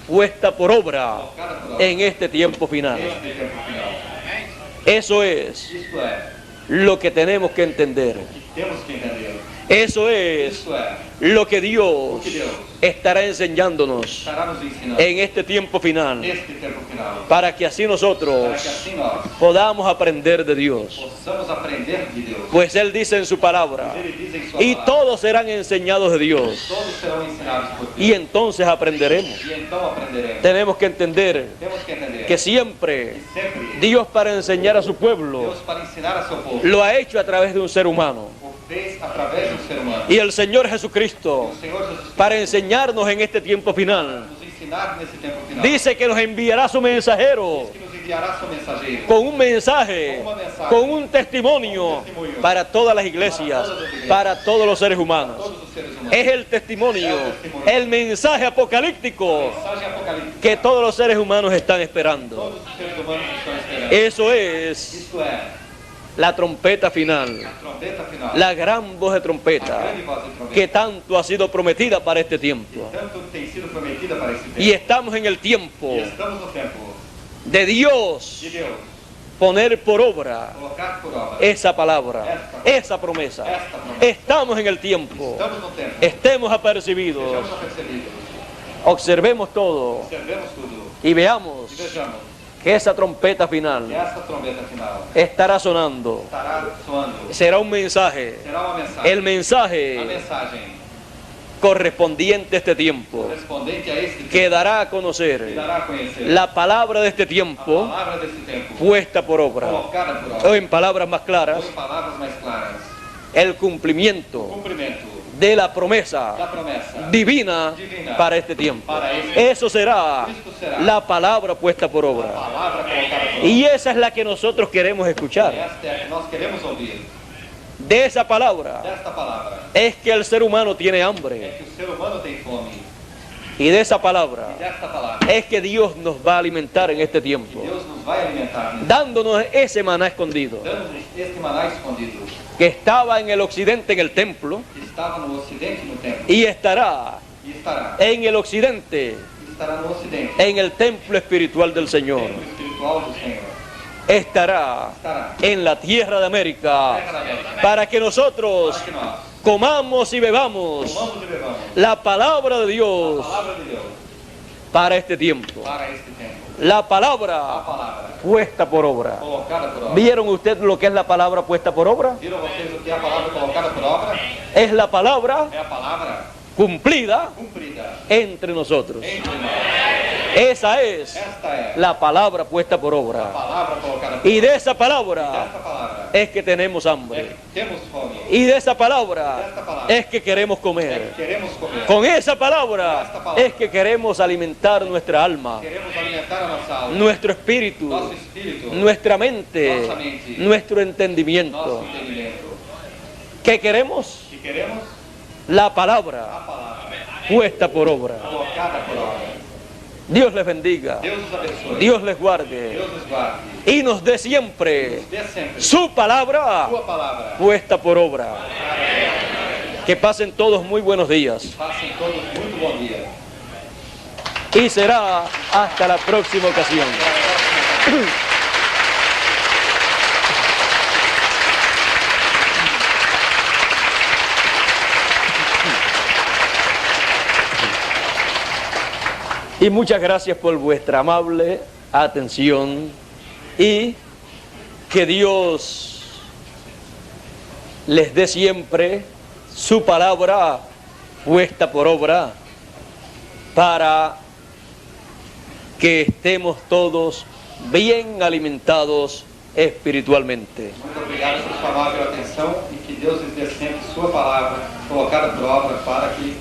puesta por obra en este tiempo final. Eso es Isto é, lo que tenemos que entender. temos que entender. Eso es Isto é, lo que Dios estará enseñándonos estará nos ensinando en este tiempo final, neste tempo final, para que así para nosotros que assim nós podamos aprender de Dios. possamos aprender de Deus. Pues Él dice en su palabra, Ele diz em sua y palavra, todos serán enseñados de Dios, todos serão ensinados por y Deus. entonces aprenderemos. E então aprenderemos. Tenemos que entender Temos que entender que siempre que sempre Dios, para enseñar a su pueblo, Deus, para ensinar a seu povo, lo ha hecho a través de un ser humano. o fez através do ser humano. Y el Señor Jesucristo, O Senhor Jesus para enseñarnos en este tiempo final, nos ensinar nesse tempo final. dice que nos enviará su mensajero Que nos enviará seu mensageiro con un mensaje, con un testimonio para todas las iglesias, para todos los seres humanos. todos os seres humanos. Es el testimonio, el mensaje apocalíptico Mensagem apocalíptica. que todos los seres humanos están esperando. Todos os seres humanos estão esperando. Eso es Isto é, la trompeta final, a trombeta final. la gran voz de A trompeta grande voz de trombeta. que tanto ha sido prometida para este tiempo. Tanto tem sido prometida para esse tempo. Y estamos en el tiempo E estamos no tempo de Dios de Deus poner por obra colocar por obra. esa palabra, esa promesa. Estamos en el tiempo, Estamos no tempo. estemos apercibidos, Sejamos apercebidos. observemos todo Observemos tudo. y veamos E vejamos que esa trompeta final que essa trombeta final estará sonando. estará soando. Será un mensaje, Será uma mensagem. el A mensaje mensagem correspondiente a este tiempo, correspondente a este tempo. que dará a Que conocer dará a conhecer la palabra de este a tiempo palavra desse tempo. puesta por obra, Colocada por o obra. en palabras más claras, Ou em palavras mais claras. el cumplimiento Cumprimento de la promesa da promessa divina para este tiempo. Eso será la palabra puesta por obra. palavra colocada por obra. Y esa es la que nosotros queremos escuchar. Esta é a que nós queremos ouvir. De esa palabra Desta palavra es que el ser humano tiene é hambre. que o ser humano tem fome. Y de esa palabra Desta palavra es que Dios nos va a alimentar en este tiempo, Deus nos vai alimentar, dándonos ese maná escondido dando-nos este maná escondido que estaba en el occidente en el templo que estava no ocidente no templo y estará e estará en el occidente no ocidente, en el templo espiritual del Señor. templo espiritual do Senhor. Estará Estará en la tierra de América na terra da América, para que nosotros para que nós comamos y bebamos comamos e bebamos la palabra de a Dios palavra de Deus para este tiempo. para este tempo. La A palabra palavra puesta por obra. colocada por obra. ¿Vieron ustedes lo que es la palabra puesta por obra? Viram vocês o que é a palavra colocada por obra? Es la palabra É a palavra cumplida cumprida entre nosotros. entre nós. Esa es Esta é la palabra puesta por a obra. palavra colocada por Y obra. de esa palabra Desta palavra es que tenemos é hambre. que temos fome. Y de esa palabra es que queremos É comer. que queremos comer. Con esa palabra es que queremos alimentar nuestra alma, Queremos alimentar a nossa alma, nuestro espíritu, nosso espírito, nuestra mente, nuestro nosso entendimiento. entendimento. ¿Qué queremos? Que queremos La palabra a palavra puesta por obra. colocada por obra. Dios les bendiga, Deus nos abençoe. Dios les guarde Deus nos guarde. y nos dé siempre Dê sempre su palabra sua palavra. puesta por obra. Que pasen todos muy buenos días Façam todos muito bom dia. y será hasta la próxima ocasión. Y muchas gracias por vuestra amable atención y que Dios les dé siempre su palabra puesta por obra para que estemos todos bien alimentados espiritualmente. Muito obrigado por sua amável atenção e que Deus lhes dê sempre sua palavra colocada por obra para que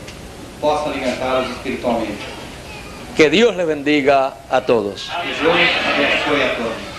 possa alimentá-los espiritualmente. Que Dios les bendiga a todos. Que Deus abençoe a todos.